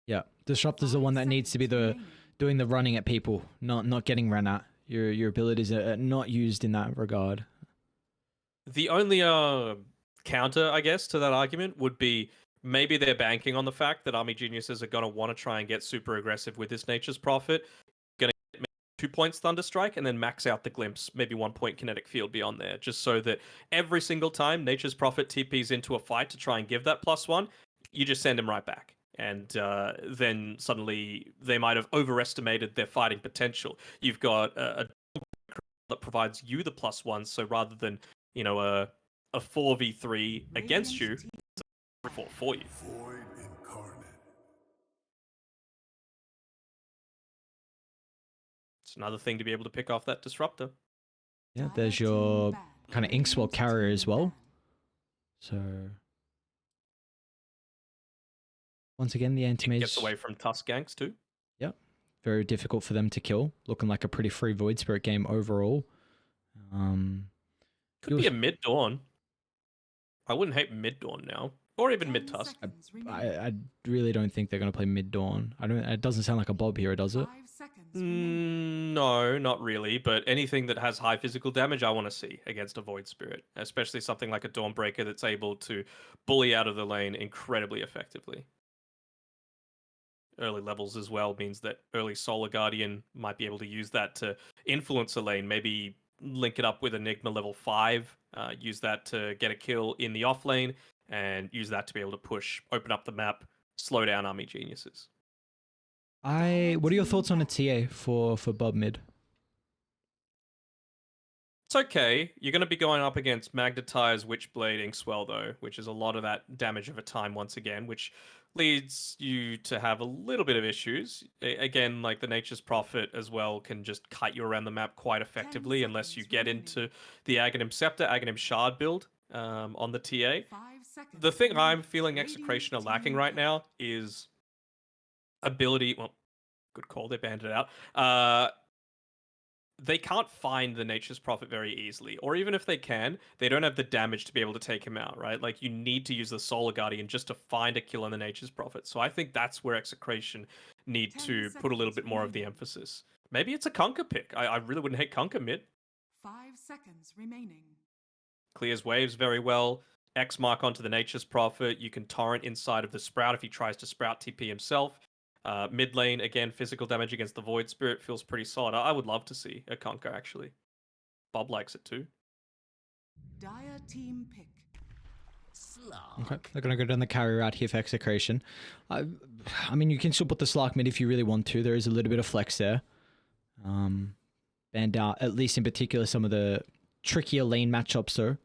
Yeah, Disruptor's the one that needs to be doing the running at people, not getting run at. Your abilities are not used in that regard. The only counter, I guess, to that argument would be maybe they're banking on the fact that Army Geniuses are going to want to try and get super aggressive with this Nature's Prophet, going to get 2 points Thunderstrike, and then max out the Glimpse, maybe 1 point Kinetic Field beyond there, just so that every single time Nature's Prophet TPs into a fight to try and give that +1, you just send him right back. And then suddenly they might have overestimated their fighting potential. You've got a that provides you the +1, so rather than a 4v3 against you, it's a 4 for you. Void incarnate. It's another thing to be able to pick off that disruptor. Yeah, there's your kind of Inkswell carrier as well. So once again, the anti-mage gets away from Tusk ganks too. Yep, very difficult for them to kill. Looking like a pretty free Void Spirit game overall. Could be a mid dawn. I wouldn't hate mid dawn now, or even mid tusk. I really don't think they're going to play mid dawn. I don't. It doesn't sound like a Bob here, does it? No, not really. But anything that has high physical damage, I want to see against a Void Spirit, especially something like a Dawnbreaker that's able to bully out of the lane incredibly effectively. Early levels as well means that early Solar Guardian might be able to use that to influence a lane, maybe link it up with Enigma level 5, use that to get a kill in the off lane, and use that to be able to push, open up the map, slow down Army Geniuses. What are your thoughts on a TA for Bob mid? It's okay. You're going to be going up against Magnetize, Witchblade, Inkswell, though, which is a lot of that damage over time once again, which leads you to have a little bit of issues. Again, like the Nature's Prophet as well can just kite you around the map quite effectively unless you get into the Aghanim Scepter, Aghanim Shard build on the TA. The thing I'm feeling Execration are lacking right now is ability. Well, good call. They banned it out. They can't find the Nature's Prophet very easily, or even if they can, they don't have the damage to be able to take him out, right? Like, you need to use the Solar Guardian just to find a kill on the Nature's Prophet. So I think that's where Execration need to put a little bit more of the emphasis. Maybe it's a Kunkka pick. I really wouldn't hate Kunkka mid. 5 seconds remaining. Clears waves very well. X mark onto the Nature's Prophet. You can torrent inside of the Sprout if he tries to Sprout TP himself. Mid lane, again, physical damage against the Void Spirit feels pretty solid. I would love to see a Kunkka, actually. Bob likes it too. Dire team pick. Okay, they're going to go down the carry route here for Execration. I mean, you can still put the Slark mid if you really want to. There is a little bit of flex there. Banned out, at least in particular, some of the trickier lane matchups, though,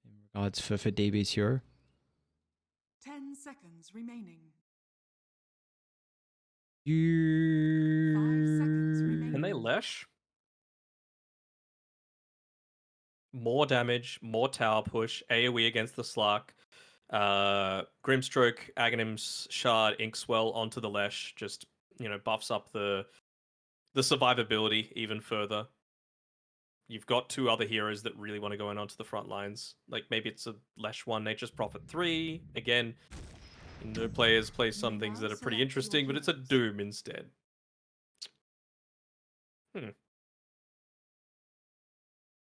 in regards for DB's hero. 10 seconds remaining. 5 seconds remaining. Can they Lesh? More damage, more tower push, AoE against the Slark. Grimstroke, Aghanim's Shard, Inkswell onto the Lesh just, buffs up the survivability even further. You've got two other heroes that really want to go in onto the front lines. Like, maybe it's a Lesh 1, Nature's Prophet 3. Again, no players play some things that are pretty interesting, but it's a Doom instead.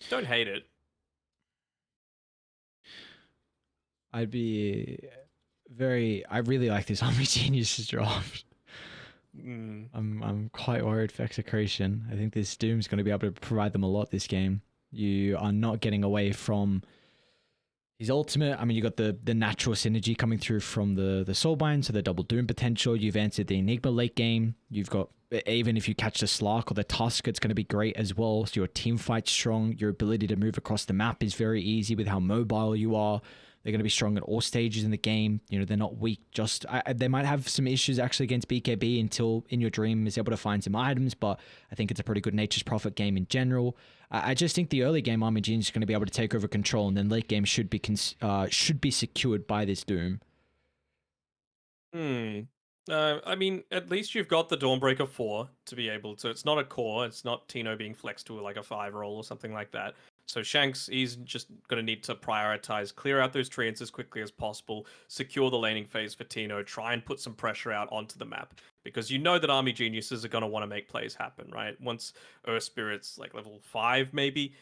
Don't hate it. I really like this Army Geniuses draft. I'm quite worried for Execration. I think this Doom's going to be able to provide them a lot this game. You are not getting away from his ultimate. I mean, you got the natural synergy coming through from the Soulbind, so the double Doom potential. You've answered the Enigma late game. You've got, even if you catch the Slark or the Tusk, it's going to be great as well. So your team fight's strong. Your ability to move across the map is very easy with how mobile you are. They're going to be strong at all stages in the game. They're not weak. They might have some issues actually against BKB until In Your Dream is able to find some items, but I think it's a pretty good Nature's Prophet game in general. I just think the early game Army Genius is going to be able to take over control, and then late game should be secured by this Doom. I mean, at least you've got the Dawnbreaker 4 to be able to. It's not a core. It's not Tino being flexed to like a 5 roll or something like that. So Shanks, he's just going to need to prioritize, clear out those treants as quickly as possible, secure the laning phase for Tino, try and put some pressure out onto the map. Because you know that Army Geniuses are going to want to make plays happen, right? Once Earth Spirit's like level 5, maybe,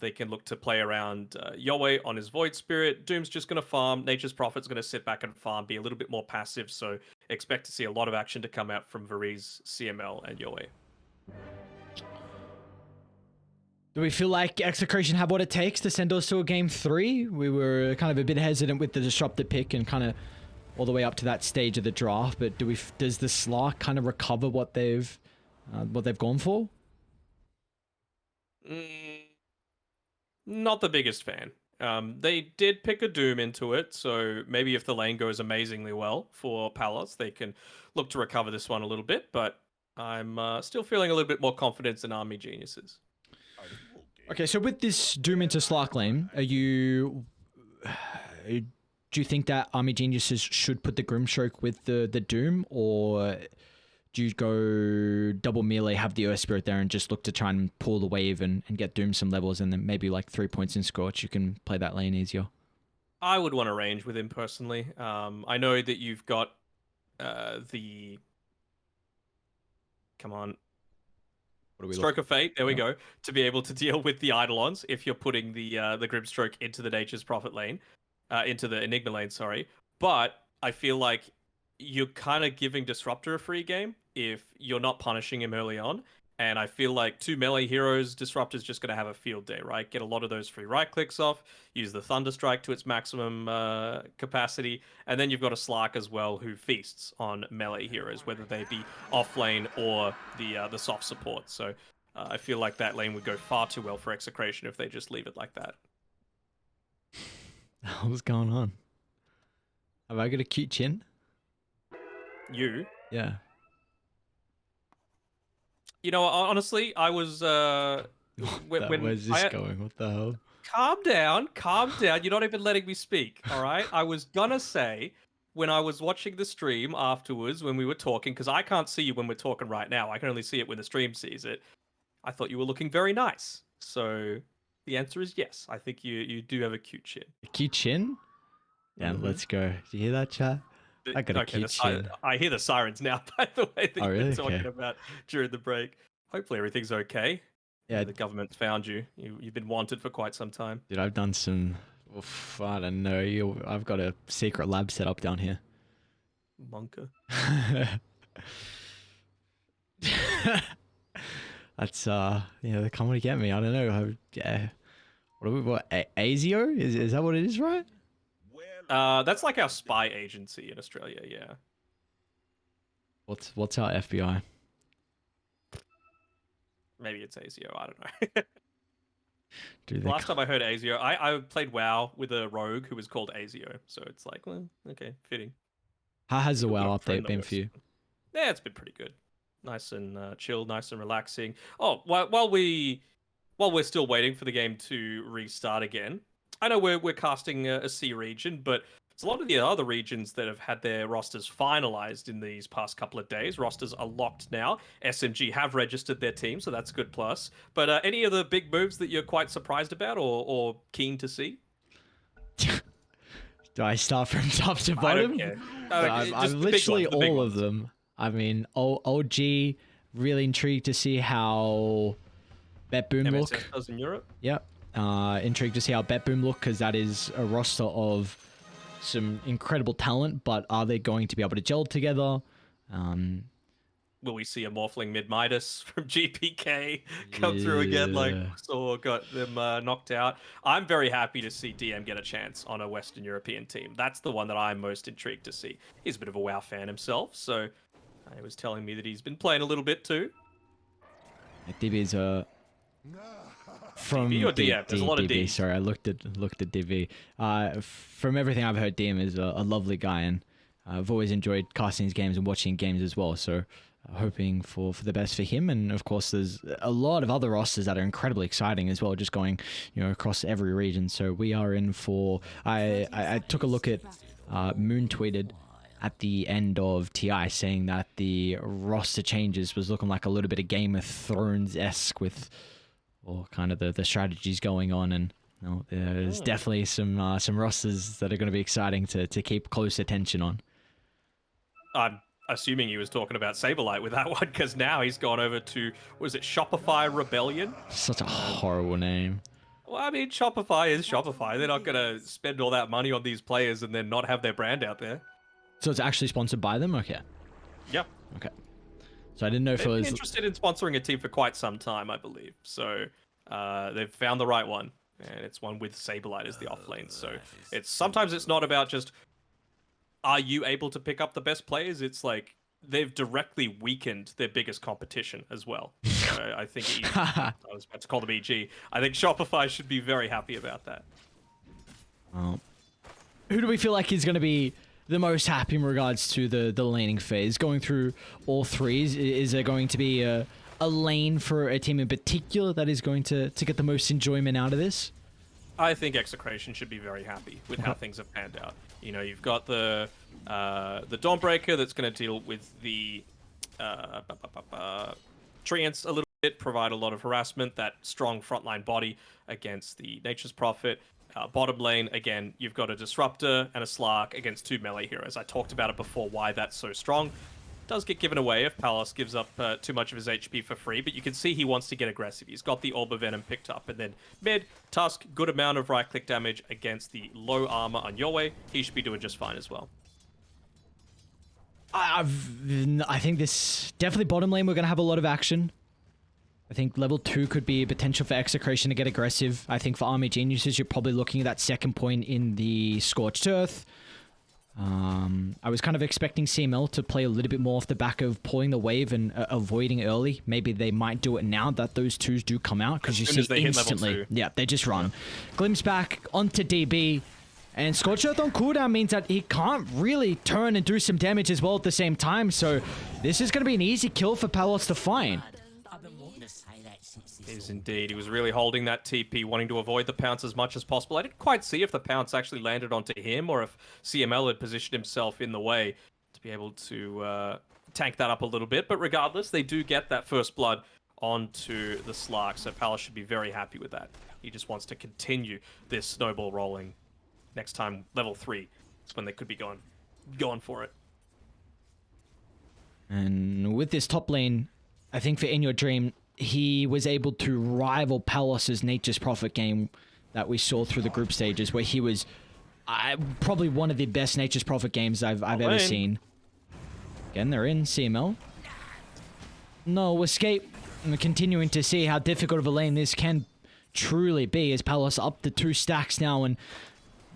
they can look to play around Yowei on his Void Spirit. Doom's just going to farm. Nature's Prophet's going to sit back and farm, be a little bit more passive. So expect to see a lot of action to come out from Varize, CML, and Yowei. Do we feel like Execration have what it takes to send us to a game 3? We were kind of a bit hesitant with the disruptor pick and kind of all the way up to that stage of the draft, but does the Slark kind of recover what they've gone for? Not the biggest fan. They did pick a Doom into it, so maybe if the lane goes amazingly well for Palos, they can look to recover this one a little bit, but I'm still feeling a little bit more confidence in Army Geniuses. Okay, so with this Doom into Slark lane, do you think that Army Geniuses should put the Grimstroke with the Doom, or do you go double melee, have the Earth Spirit there, and just look to try and pull the wave and get Doom some levels, and then maybe like 3 points in Scorch, you can play that lane easier? I would want to range with him personally. I know that you've got the... Come on. Stroke of Fate, there we go, to be able to deal with the Eidolons if you're putting the Grimstroke into the Nature's Prophet lane, into the Enigma lane, sorry. But I feel like you're kind of giving Disruptor a free game if you're not punishing him early on. And I feel like 2 melee heroes, Disruptor's just going to have a field day, right? Get a lot of those free right clicks off, use the Thunderstrike to its maximum capacity, and then you've got a Slark as well who feasts on melee heroes, whether they be off lane or the soft support. So I feel like that lane would go far too well for Execration if they just leave it like that. What's going on? Have I got a cute chin? You? Yeah. You know, honestly, I was Where's this going? What the hell? Calm down, calm down. You're not even letting me speak, all right? I was gonna say, when I was watching the stream afterwards, when we were talking, because I can't see you when we're talking right now. I can only see it when the stream sees it. I thought you were looking very nice. So the answer is yes. I think you do have a cute chin. A cute chin? Yeah, let's go. Do you hear that, chat? I got a cute chin. I hear the sirens now, by the way, that really? you've been talking about during the break. Hopefully everything's okay. Yeah, the government's found you. You've been wanted for quite some time. Dude, I've done some... I don't know. I've got a secret lab set up down here. Monka. That's, they're coming to get me. I don't know. Yeah. What ASIO? Is that what it is, right? That's like our spy agency in Australia, yeah. What's our FBI? Maybe it's ASIO, I don't know. Dude, Last time I heard ASIO, I played WoW with a rogue who was called ASIO, so it's like, well, okay, fitting. How has the WoW update been for you? Yeah, it's been pretty good. Nice and chill, nice and relaxing. Oh, while we're still waiting for the game to restart again, I know we're casting a C region, but it's a lot of the other regions that have had their rosters finalized in these past couple of days. Rosters are locked now. SMG have registered their team, so that's a good plus. But any other big moves that you're quite surprised about or keen to see? Do I start from top to bottom? I don't care. I'm literally all of them. I mean, OG, really intrigued to see how BetBoom look. MSF does in Europe? Yep. Intrigued to see how BetBoom look, because that is a roster of some incredible talent, but are they going to be able to gel together? Will we see a Morphling mid-Midas from GPK come through again like Saw got them knocked out? I'm very happy to see DM get a chance on a Western European team. That's the one that I'm most intrigued to see. He's a bit of a WoW fan himself, so he was telling me that he's been playing a little bit too. DB is from DB or DM? There's a lot of DB. D. Sorry, I looked at DB. From everything I've heard, DM is a lovely guy, and I've always enjoyed casting his games and watching games as well. So hoping for the best for him. And of course, there's a lot of other rosters that are incredibly exciting as well, just going across every region. So we are in for... I took a look at Moon tweeted at the end of TI saying that the roster changes was looking like a little bit of Game of Thrones-esque with or kind of the strategies going on, and there's definitely some rosters that are going to be exciting to keep close attention on. I'm assuming he was talking about Saberlight with that one, because now he's gone over to, was it Shopify Rebellion? Such a horrible name. Well, I mean, Shopify is Shopify. They're not going to spend all that money on these players and then not have their brand out there. So it's actually sponsored by them? Okay. Yeah. Okay. So I didn't know if They've it been was... interested in sponsoring a team for quite some time, I believe. So they've found the right one, and it's one with Saberlight as the offlane. So sometimes it's not about just, are you able to pick up the best players? It's like they've directly weakened their biggest competition as well. So I think I was about to call them EG. I think Shopify should be very happy about that. Well, who do we feel like is going to be the most happy in regards to the laning phase? Going through all threes, is there going to be a lane for a team in particular that is going to get the most enjoyment out of this? I think Execration should be very happy with how things have panned out. You know, you've got the Dawnbreaker that's going to deal with the treants a little bit, provide a lot of harassment, that strong frontline body against the Nature's Prophet. Bottom lane, again, you've got a Disruptor and a Slark against 2 melee heroes. I talked about it before, why that's so strong. Does get given away if Palos gives up too much of his HP for free, but you can see he wants to get aggressive. He's got the Orb of Venom picked up, and then mid, Tusk, good amount of right-click damage against the low armor on Yowei. He should be doing just fine as well. I think this definitely bottom lane, we're going to have a lot of action. I think level 2 could be a potential for Execration to get aggressive. I think for Army Geniuses, you're probably looking at that second point in the Scorched Earth. I was kind of expecting CML to play a little bit more off the back of pulling the wave and avoiding early. Maybe they might do it now that those twos do come out, because you see instantly. Yeah, they just run. Yeah. Glimpse back onto DB, and Scorched Earth on cooldown means that he can't really turn and do some damage as well at the same time. So this is going to be an easy kill for Palos to find. Is indeed. He was really holding that TP, wanting to avoid the pounce as much as possible. I didn't quite see if the pounce actually landed onto him or if CML had positioned himself in the way to be able to tank that up a little bit. But regardless, they do get that first blood onto the Slark, so Palos should be very happy with that. He just wants to continue this snowball rolling. Next time, level 3 is when they could be going for it. And with this top lane, I think for In Your Dream, he was able to rival Palos's Nature's Prophet game that we saw through the group stages, where he was probably one of the best Nature's Prophet games I've ever seen. Again, they're in CML. No escape. And we're continuing to see how difficult of a lane this can truly be, as Palos up to 2 stacks now, and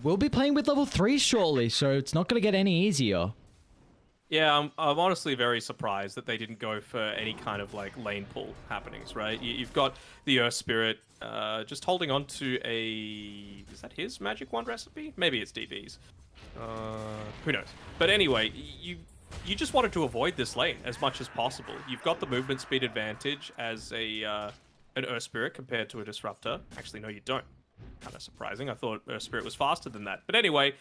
we'll be playing with level 3 shortly, so it's not going to get any easier. Yeah, I'm honestly very surprised that they didn't go for any kind of like lane pull happenings, right? You've got the Earth Spirit just holding on to a... Is that his Magic Wand recipe? Maybe it's DB's. Who knows? But anyway, you just wanted to avoid this lane as much as possible. You've got the movement speed advantage as an Earth Spirit compared to a Disruptor. Actually, no, you don't. Kind of surprising. I thought Earth Spirit was faster than that. But anyway...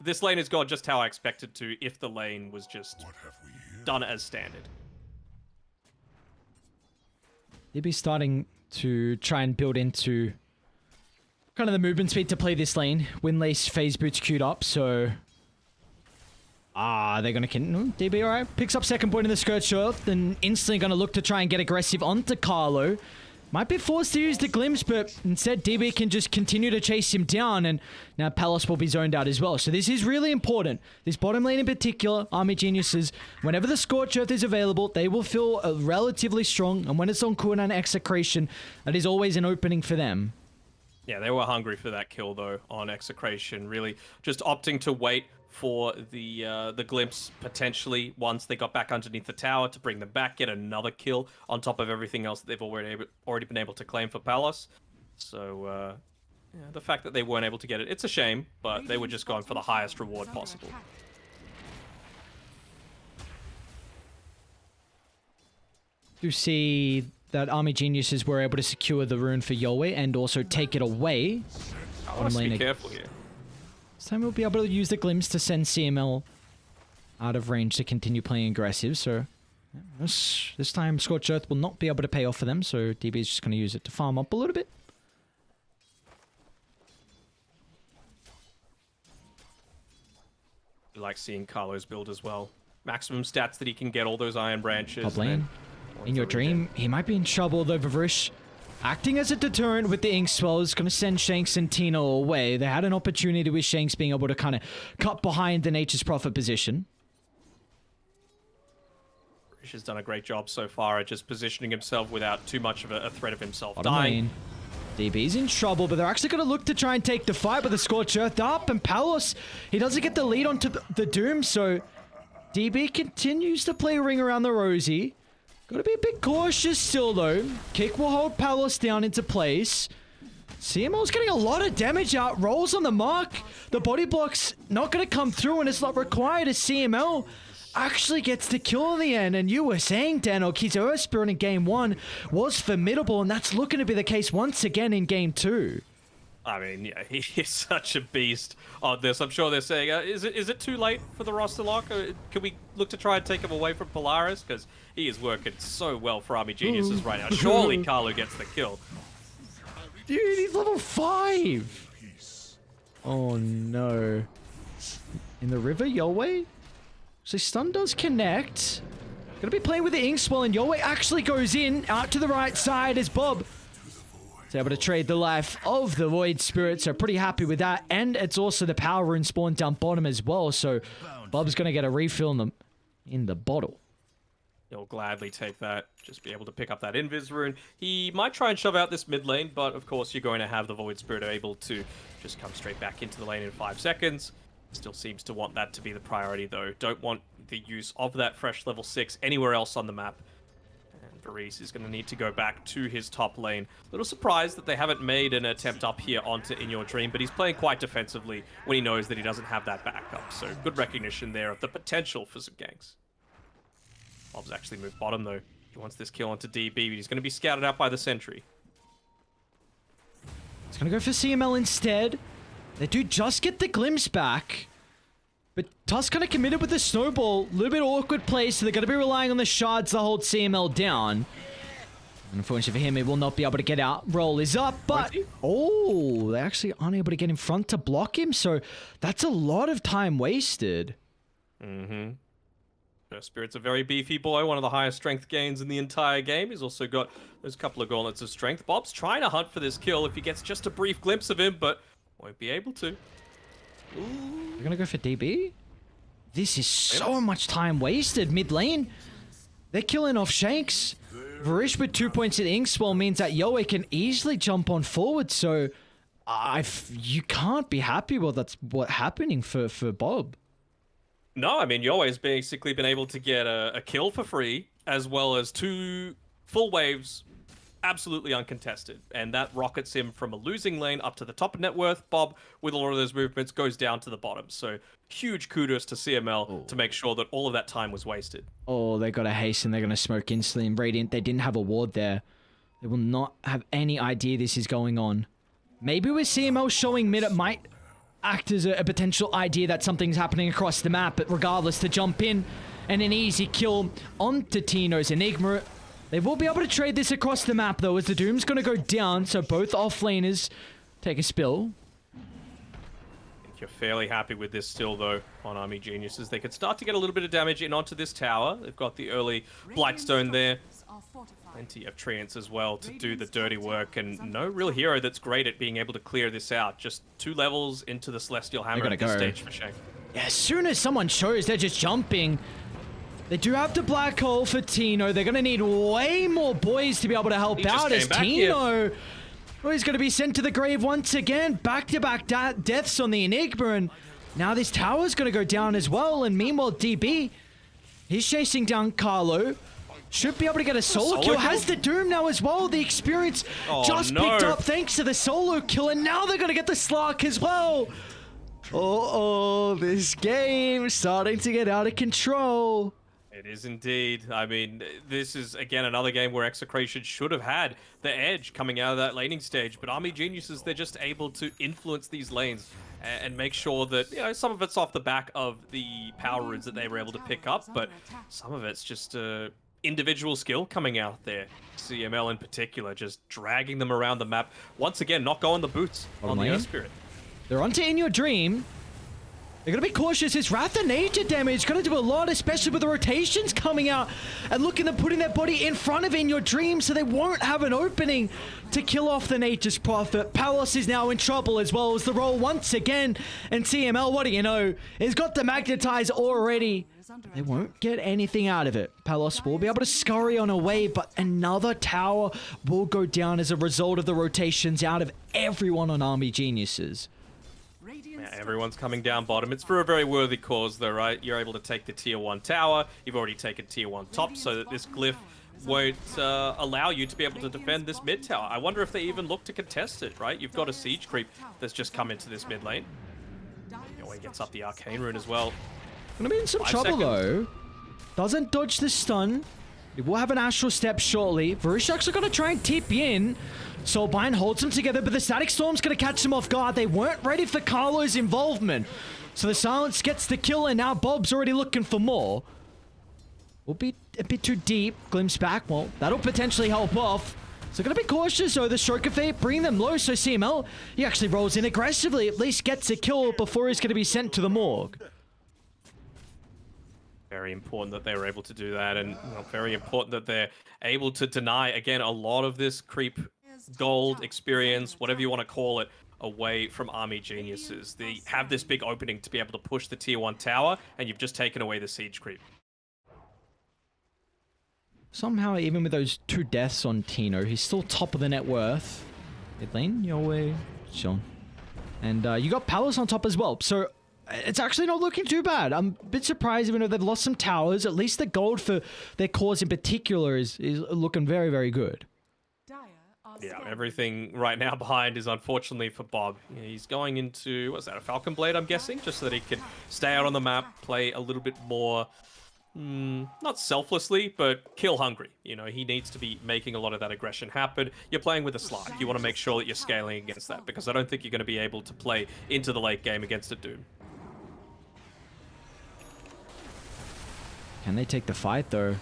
This lane has gone just how I expected to if the lane was just done as standard. They'd be starting to try and build into kind of the movement speed to play this lane. Windlace phase boots queued up, so... they're going to... DB, alright. Picks up second point in the Scorched Earth, then instantly going to look to try and get aggressive onto Carlo. Might be forced to use the Glimpse, but instead DB can just continue to chase him down, and now Palos will be zoned out as well. So this is really important. This bottom lane in particular, Army Geniuses, whenever the Scorched Earth is available, they will feel relatively strong, and when it's on cooldown Execration, that is always an opening for them. Yeah, they were hungry for that kill, though, on Execration. Really just opting to wait for the glimpse, potentially, once they got back underneath the tower, to bring them back, get another kill on top of everything else that they've already been able to claim for Palos. So, yeah, the fact that they weren't able to get it, it's a shame, but they were just going for the highest reward possible. You see that Army Geniuses were able to secure the rune for Yowei and also take it away. I want to be careful here. This time we'll be able to use the Glimpse to send CML out of range to continue playing aggressive, so This time, Scorched Earth will not be able to pay off for them, so DB is just going to use it to farm up a little bit. I like seeing Carlo's build as well. Maximum stats that he can get, all those Iron Branches. Top lane. In your dream, he might be in trouble though, Vavrish. Acting as a deterrent with the Inkswell is going to send Shanks and Tino away. They had an opportunity with Shanks being able to kind of cut behind the Nature's Prophet position. Rish has done a great job so far at just positioning himself without too much of a threat of himself Bottom dying. lane. DB's in trouble, but they're actually going to look to try and take the fight, but the Scorched Earth up, and Palos, he doesn't get the lead onto the Doom, so DB continues to play ring around the rosy. Got to be a bit cautious still, though. Kick will hold Palos down into place. CML's getting a lot of damage out. Rolls on the mark. The body block's not going to come through, and it's not required as CML actually gets the kill in the end. And you were saying, Danog, his Earth Spirit in Game 1 was formidable, and that's looking to be the case once again in Game 2. I mean, yeah, he is such a beast on this. I'm sure they're saying, is it too late for the roster lock? Can we look to try and take him away from Polaris? Because he is working so well for Army Geniuses right now. Surely Carlo gets the kill. Dude, he's level 5! Oh no. In the river, Yolway? So stun does connect. Gonna be playing with the Inkswell, and Yolway actually goes in, out to the right side as Bob is able to trade the life of the Void Spirit, so pretty happy with that. And it's also the Power Rune spawn down bottom as well, so Bob's gonna get a refill in the bottle. He'll gladly take that, just be able to pick up that Invis Rune. He might try and shove out this mid lane, but of course you're going to have the Void Spirit able to just come straight back into the lane in 5 seconds. Still seems to want that to be the priority though. Don't want the use of that fresh level 6 anywhere else on the map. And Varese is going to need to go back to his top lane. Little surprised that they haven't made an attempt up here onto In Your Dream, but he's playing quite defensively when he knows that he doesn't have that backup. So good recognition there of the potential for some ganks. Bob's actually moved bottom though. He wants this kill onto DB, but he's going to be scouted out by the sentry. It's going to go for CML instead. They do just get the glimpse back. But Tusk kind of committed with the snowball. A little bit awkward play, so they're going to be relying on the shards to hold CML down. Unfortunately for him, he will not be able to get out. Roll is up, but... Oh, they actually aren't able to get in front to block him, so that's a lot of time wasted. Mm-hmm. Spirit's a very beefy boy, one of the highest strength gains in the entire game. He's also got those couple of gauntlets of strength. Bob's trying to hunt for this kill if he gets just a brief glimpse of him, but won't be able to. They're going to go for DB? This is so much time wasted mid lane. They're killing off Shanks. Varish with 2 points at Inkswell means that Yoe can easily jump on forward, so you can't be happy with that's what's happening for Bob. No, I mean, Yoe's basically been able to get a kill for free, as well as 2 full waves, absolutely uncontested. And that rockets him from a losing lane up to the top of net worth. Bob, with a lot of those movements, goes down to the bottom. So huge kudos to CML to make sure that all of that time was wasted. Oh, they got to hasten. They're going to smoke instantly. And Radiant, they didn't have a ward there. They will not have any idea this is going on. Maybe with CML showing mid, it might act as a potential idea that something's happening across the map, but regardless, to jump in and an easy kill onto Tino's Enigma. They will be able to trade this across the map though, as the Doom's going to go down, so both offlaners take a spill. I think you're fairly happy with this still though on Army Geniuses. They could start to get a little bit of damage in onto this tower. They've got the early Blightstone there. Plenty of treants as well to do the dirty work, and no real hero that's great at being able to clear this out. Just 2 levels into the Celestial Hammer at this stage for Shank. Yeah, as soon as someone shows, they're just jumping. They do have the black hole for Tino. They're going to need way more boys to be able to help out as Tino... Well, he's going to be sent to the grave once again. Back-to-back deaths on the Enigma, and now this tower's going to go down as well. And meanwhile, DB, he's chasing down Carlo. Should be able to get a solo kill. Has the Doom now as well. The experience picked up thanks to the solo kill, and now they're going to get the Slark as well. Uh-oh, this game starting to get out of control. It is indeed. I mean, this is, again, another game where Execration should have had the edge coming out of that laning stage, but Army Geniuses, they're just able to influence these lanes and make sure that, you know, some of it's off the back of the power runes that they were able to pick up, but some of it's just individual skill coming out there. CML in particular, just dragging them around the map. Once again, not going the boots on the Earth Spirit. They're onto In Your Dream. They're going to be cautious. His Wrath of Nature damage going to do a lot, especially with the rotations coming out. And look at them putting their body in front of In Your Dream, so they won't have an opening to kill off the Nature's Prophet. Palos is now in trouble as well as the roll once again. And CML, what do you know? He's got the Magnetize already. They won't get anything out of it. Palos will be able to scurry on away, but another tower will go down as a result of the rotations out of everyone on Army Geniuses. Yeah, everyone's coming down bottom. It's for a very worthy cause though, right? You're able to take the tier 1 tower. You've already taken tier 1 top, so that this glyph won't allow you to be able to defend this mid tower. I wonder if they even look to contest it, right? You've got a siege creep that's just come into this mid lane. He gets up the arcane rune as well. Gonna be in some trouble though. Doesn't dodge the stun. He will have an astral step shortly. Varusak's gonna try and tip in. Soulbind holds them together, but the Static Storm's gonna catch them off guard. They weren't ready for Carlo's involvement. So the Silence gets the kill, and now Bob's already looking for more. Will be a bit too deep. Glimpse back. Well, that'll potentially help off. So gonna be cautious though. The Stroke of Fate bring them low, so CML, he actually rolls in aggressively. At least gets a kill before he's gonna be sent to the morgue. Very important that they were able to do that, and very important that they're able to deny, again, a lot of this creep gold experience, whatever you want to call it, away from Army Geniuses. They have this big opening to be able to push the tier 1 tower, and you've just taken away the siege creep. Somehow, even with those 2 deaths on Tino, he's still top of the net worth. Mid lane, your way, Sean. And you got Palos on top as well, so it's actually not looking too bad. I'm a bit surprised, even though they've lost some towers. At least the gold for their cause in particular is looking very, very good. Yeah, everything right now behind is unfortunately for Bob. He's going into, what's that, a Falcon Blade, I'm guessing? Just so that he can stay out on the map, play a little bit more, not selflessly, but kill hungry. You know, he needs to be making a lot of that aggression happen. You're playing with a Slark. You want to make sure that you're scaling against that, because I don't think you're going to be able to play into the late game against a Doom. Can they take the fight, though?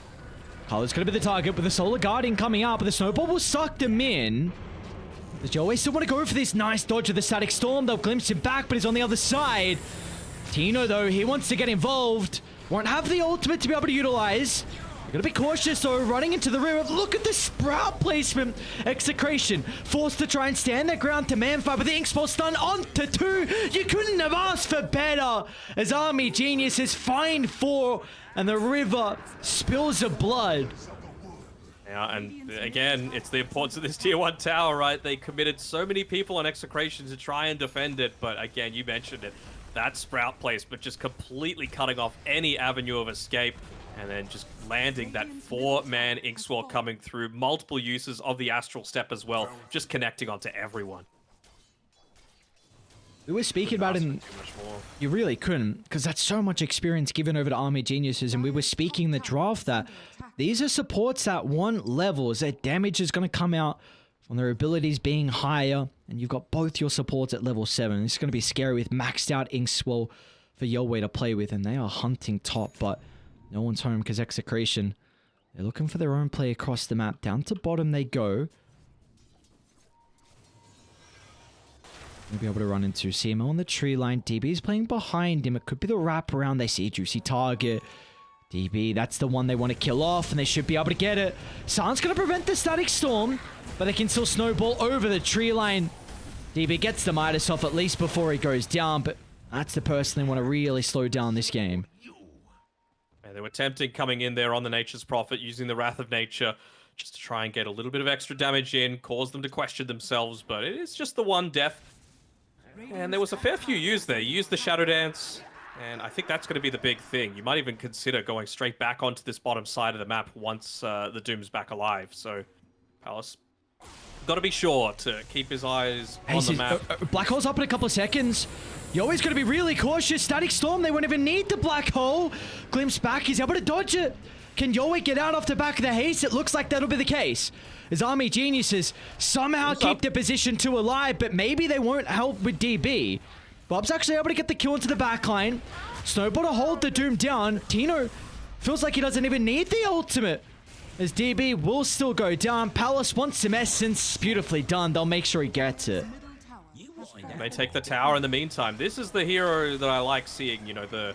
Carlo's going to be the target with the Solar Guardian coming out, but the Snowball will suck them in. Does Joey still want to go for this nice dodge of the Static Storm? They'll glimpse him back, but he's on the other side. Tino, though, he wants to get involved. Won't have the ultimate to be able to utilize. They're going to be cautious, though, running into the river. Look at the Sprout placement. Execration forced to try and stand their ground to Manfire, but the Ink Spell stun onto 2. You couldn't have asked for better, as Army Geniuses find 4, and the river spills of blood. Yeah, and again, it's the importance of this tier 1 tower, right? They committed so many people on Execration to try and defend it, but again, you mentioned it. That Sprout placement just completely cutting off any avenue of escape, and then just landing that 4-man Ink Sword coming through. Multiple uses of the Astral Step as well, just connecting onto everyone. We were speaking about it, you really couldn't, because that's so much experience given over to Army Geniuses, and we were speaking in the draft that these are supports that want levels. Their damage is going to come out from their abilities being higher, and you've got both your supports at level 7. It's going to be scary with maxed out Inkswell for Yowei to play with, and they are hunting top, but no one's home because Execration, they're looking for their own play across the map. Down to bottom they go. We'll be able to run into CMO on the tree line. DB's playing behind him. It could be the wraparound. They see a juicy target. DB, that's the one they want to kill off, and they should be able to get it. Silence going to prevent the Static Storm, but they can still snowball over the tree line. DB gets the Midas off at least before he goes down, but that's the person they want to really slow down this game. And they were tempting coming in there on the Nature's Prophet, using the Wrath of Nature, just to try and get a little bit of extra damage in, cause them to question themselves, but it is just the one death. And there was a fair few used there. You used the Shadow Dance, and I think that's going to be the big thing. You might even consider going straight back onto this bottom side of the map once the Doom's back alive. So, Palace, got to be sure to keep his eyes on the map. Black Hole's up in a couple of seconds. Yoey's going to be really cautious. Static Storm, they won't even need the Black Hole. Glimpse back, he's able to dodge it. Can Yoey get out off the back of the haste? It looks like that'll be the case. As Army Geniuses somehow keep the position 2 alive, but maybe they won't help with DB. Bob's actually able to get the kill into the backline. Snowball to hold the Doom down. Tino feels like he doesn't even need the ultimate. As DB will still go down. Palace wants some essence. Beautifully done. They'll make sure he gets it. Middle tower has fallen. They take the tower in the meantime. This is the hero that I like seeing, you know, the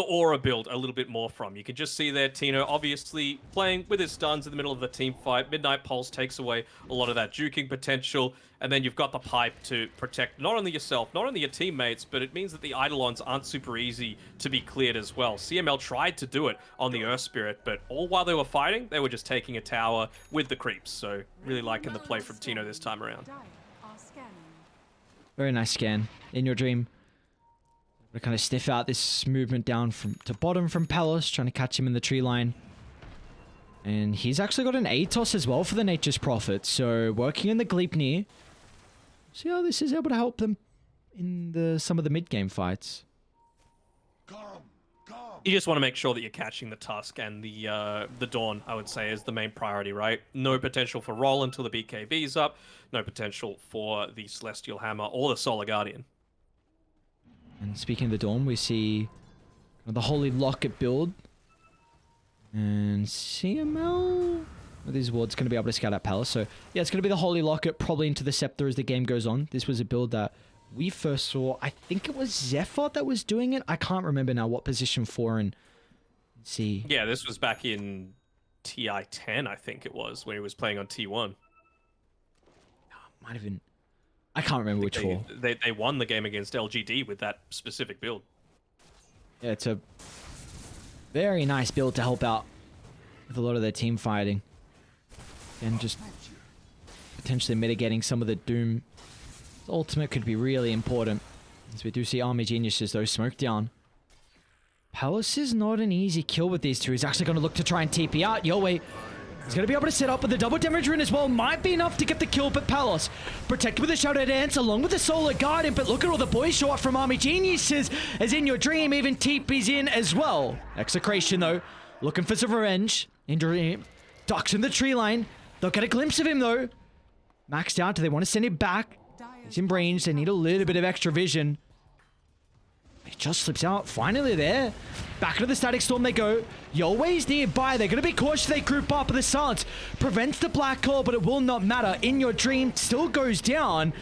aura build a little bit more from. You can just see there Tino obviously playing with his stuns in the middle of the team fight. Midnight Pulse takes away a lot of that juking potential, and then you've got the pipe to protect not only yourself, not only your teammates, but it means that the Eidolons aren't super easy to be cleared as well. CML tried to do it on the Earth Spirit, but all while they were fighting, they were just taking a tower with the creeps. So really liking the play from Tino this time around. Dire are scanning. Very nice scan. In your dream. To kind of stiff out this movement down from to bottom from Palace, trying to catch him in the tree line. And he's actually got an ATOS as well for the Nature's Prophet, so working in the Gleipnir. See how this is able to help them in some of the mid-game fights. You just want to make sure that you're catching the Tusk and the Dawn, I would say, is the main priority, right? No potential for roll until the BKB's up. No potential for the Celestial Hammer or the Solar Guardian. And speaking of the Dawn, we see the Holy Locket build. And CML with his ward's going to be able to scout out Palace. So, yeah, it's going to be the Holy Locket probably into the Scepter as the game goes on. This was a build that we first saw. I think it was Zephyr that was doing it. I can't remember now what position 4 and see. Yeah, this was back in TI 10, I think it was, when he was playing on T1. Might have been. I can't remember which 4. They won the game against LGD with that specific build. Yeah, it's a very nice build to help out with a lot of their team fighting. And just potentially mitigating some of the Doom. The ultimate could be really important. As we do see Army Geniuses, though, smoke down. Palace is not an easy kill with these two. He's actually going to look to try and TP out. Yowei is going to be able to set up with the double damage rune as well. Might be enough to get the kill, but Palace protected with the Shadow Dance along with the Solar Guardian. But look at all the boys show up from Army Geniuses. As in your dream, even TP's in as well. Execration, though, looking for some revenge. In dream, ducks in the tree line. They'll get a glimpse of him, though. Maxed out. Do they want to send him back? He's in range. They need a little bit of extra vision. He just slips out. Finally there. Back into the Static Storm they go. Yowei's nearby. They're going to be cautious. They group up. But the silence prevents the Black Claw, but it will not matter. In your dream still goes down.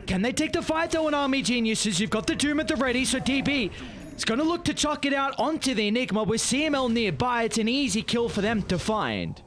Can they take the fight though on Army Geniuses? You've got the Doom at the ready. So DB is going to look to chuck it out onto the Enigma. With CML nearby, it's an easy kill for them to find.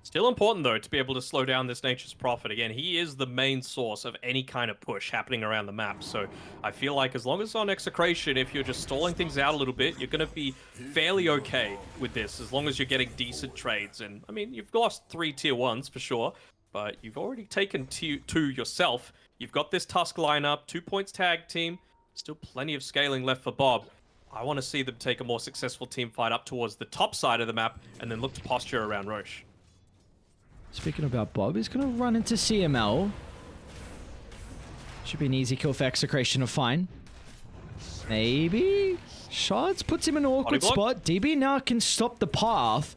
Still important, though, to be able to slow down this Nature's Prophet. Again, he is the main source of any kind of push happening around the map. So I feel like as long as on Execration, if you're just stalling things out a little bit, you're going to be fairly okay with this, as long as you're getting decent trades. And, I mean, you've lost 3 tier 1s for sure, but you've already taken 2 yourself. You've got this Tusk lineup, 2 points tag team, still plenty of scaling left for Bob. I want to see them take a more successful team fight up towards the top side of the map and then look to posture around Roche. Speaking about Bob, he's going to run into CML. Should be an easy kill for Execration of fine. Maybe? Shards puts him in an awkward spot. DB now can stop the path.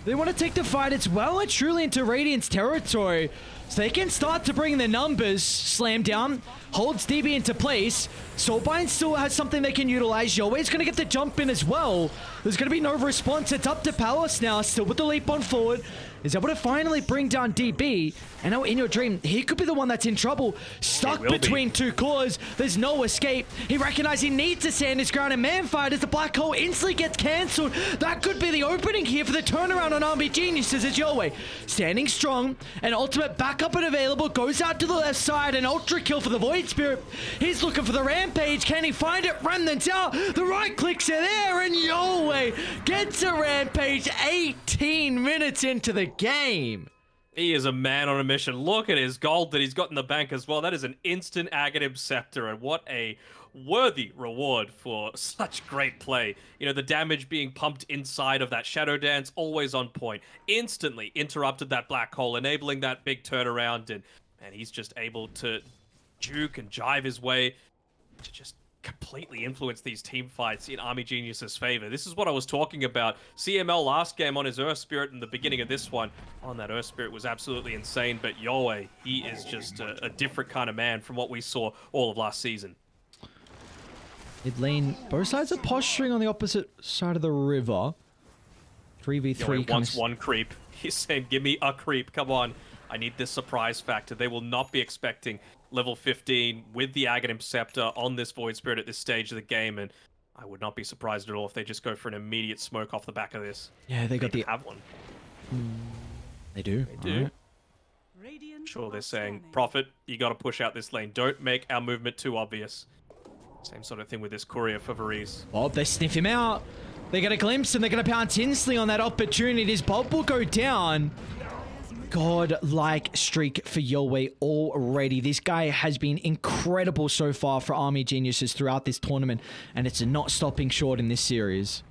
They want to take the fight. It's well and truly into Radiant's territory. So they can start to bring the numbers. Slam down. Holds DB into place. Soulbind still has something they can utilize. Yowei's going to get the jump in as well. There's going to be no response. It's up to Palace now. Still with the leap on forward. Is able to finally bring down DB. And now in your dream, he could be the one that's in trouble. Stuck between 2 cores. There's no escape. He recognizes he needs to stand his ground. And man fight as the Black Hole instantly gets cancelled. That could be the opening here for the turnaround on Army Geniuses as Yowei standing strong. An ultimate backup and available. Goes out to the left side. An ultra kill for the Void Spirit. He's looking for the Rampage. Can he find it? Remnants out. The right clicks are there. And Yowei gets a Rampage 18 minutes into the game. He is a man on a mission. Look at his gold that he's got in the bank as well. That is an instant Aghanim Scepter, and what a worthy reward for such great play. You know, the damage being pumped inside of that Shadow Dance, always on point. Instantly interrupted that black hole, enabling that big turnaround, and he's just able to juke and jive his way to just completely influence these team fights in Army Genius's favor. This is what I was talking about. CML last game on his Earth Spirit and the beginning of this one on that Earth Spirit was absolutely insane, but Yowei, he is just a different kind of man from what we saw all of last season. Mid lane, both sides are posturing on the opposite side of the river. 3v3 Yowie wants one creep. He's saying, give me a creep. Come on. I need this surprise factor. They will not be expecting level 15 with the Aghanim Scepter on this Void Spirit at this stage of the game, and I would not be surprised at all if they just go for an immediate smoke off the back of this. Yeah, they got the... have one. They do. They do. Right. Sure, they're saying, Prophet, you got to push out this lane. Don't make our movement too obvious. Same sort of thing with this courier for Varese. Oh, they sniff him out. They get a glimpse and they're going to pounce instantly on that opportunity. His Bob will go down. God-like streak for Yowie already. This guy has been incredible so far for Army Geniuses throughout this tournament, and it's not stopping short in this series.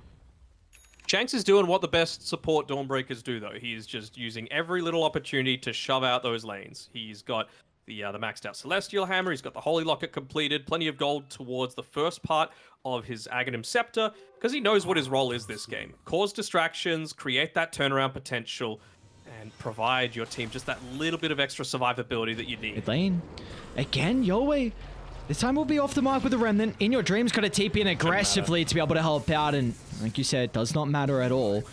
Shanks is doing what the best support Dawnbreakers do, though. He's just using every little opportunity to shove out those lanes. He's got the maxed out Celestial Hammer. He's got the Holy Locket completed. Plenty of gold towards the first part of his Aghanim Scepter, because he knows what his role is this game. Cause distractions, create that turnaround potential, and provide your team just that little bit of extra survivability that you need. Mid lane. Again, Yowie. This time we'll be off the mark with the Remnant. In Your Dream's got to TP in aggressively to be able to help out, and like you said, it does not matter at all.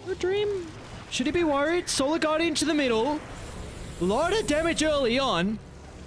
The Dream, should he be worried? Solar Guardian to the middle. A lot of damage early on.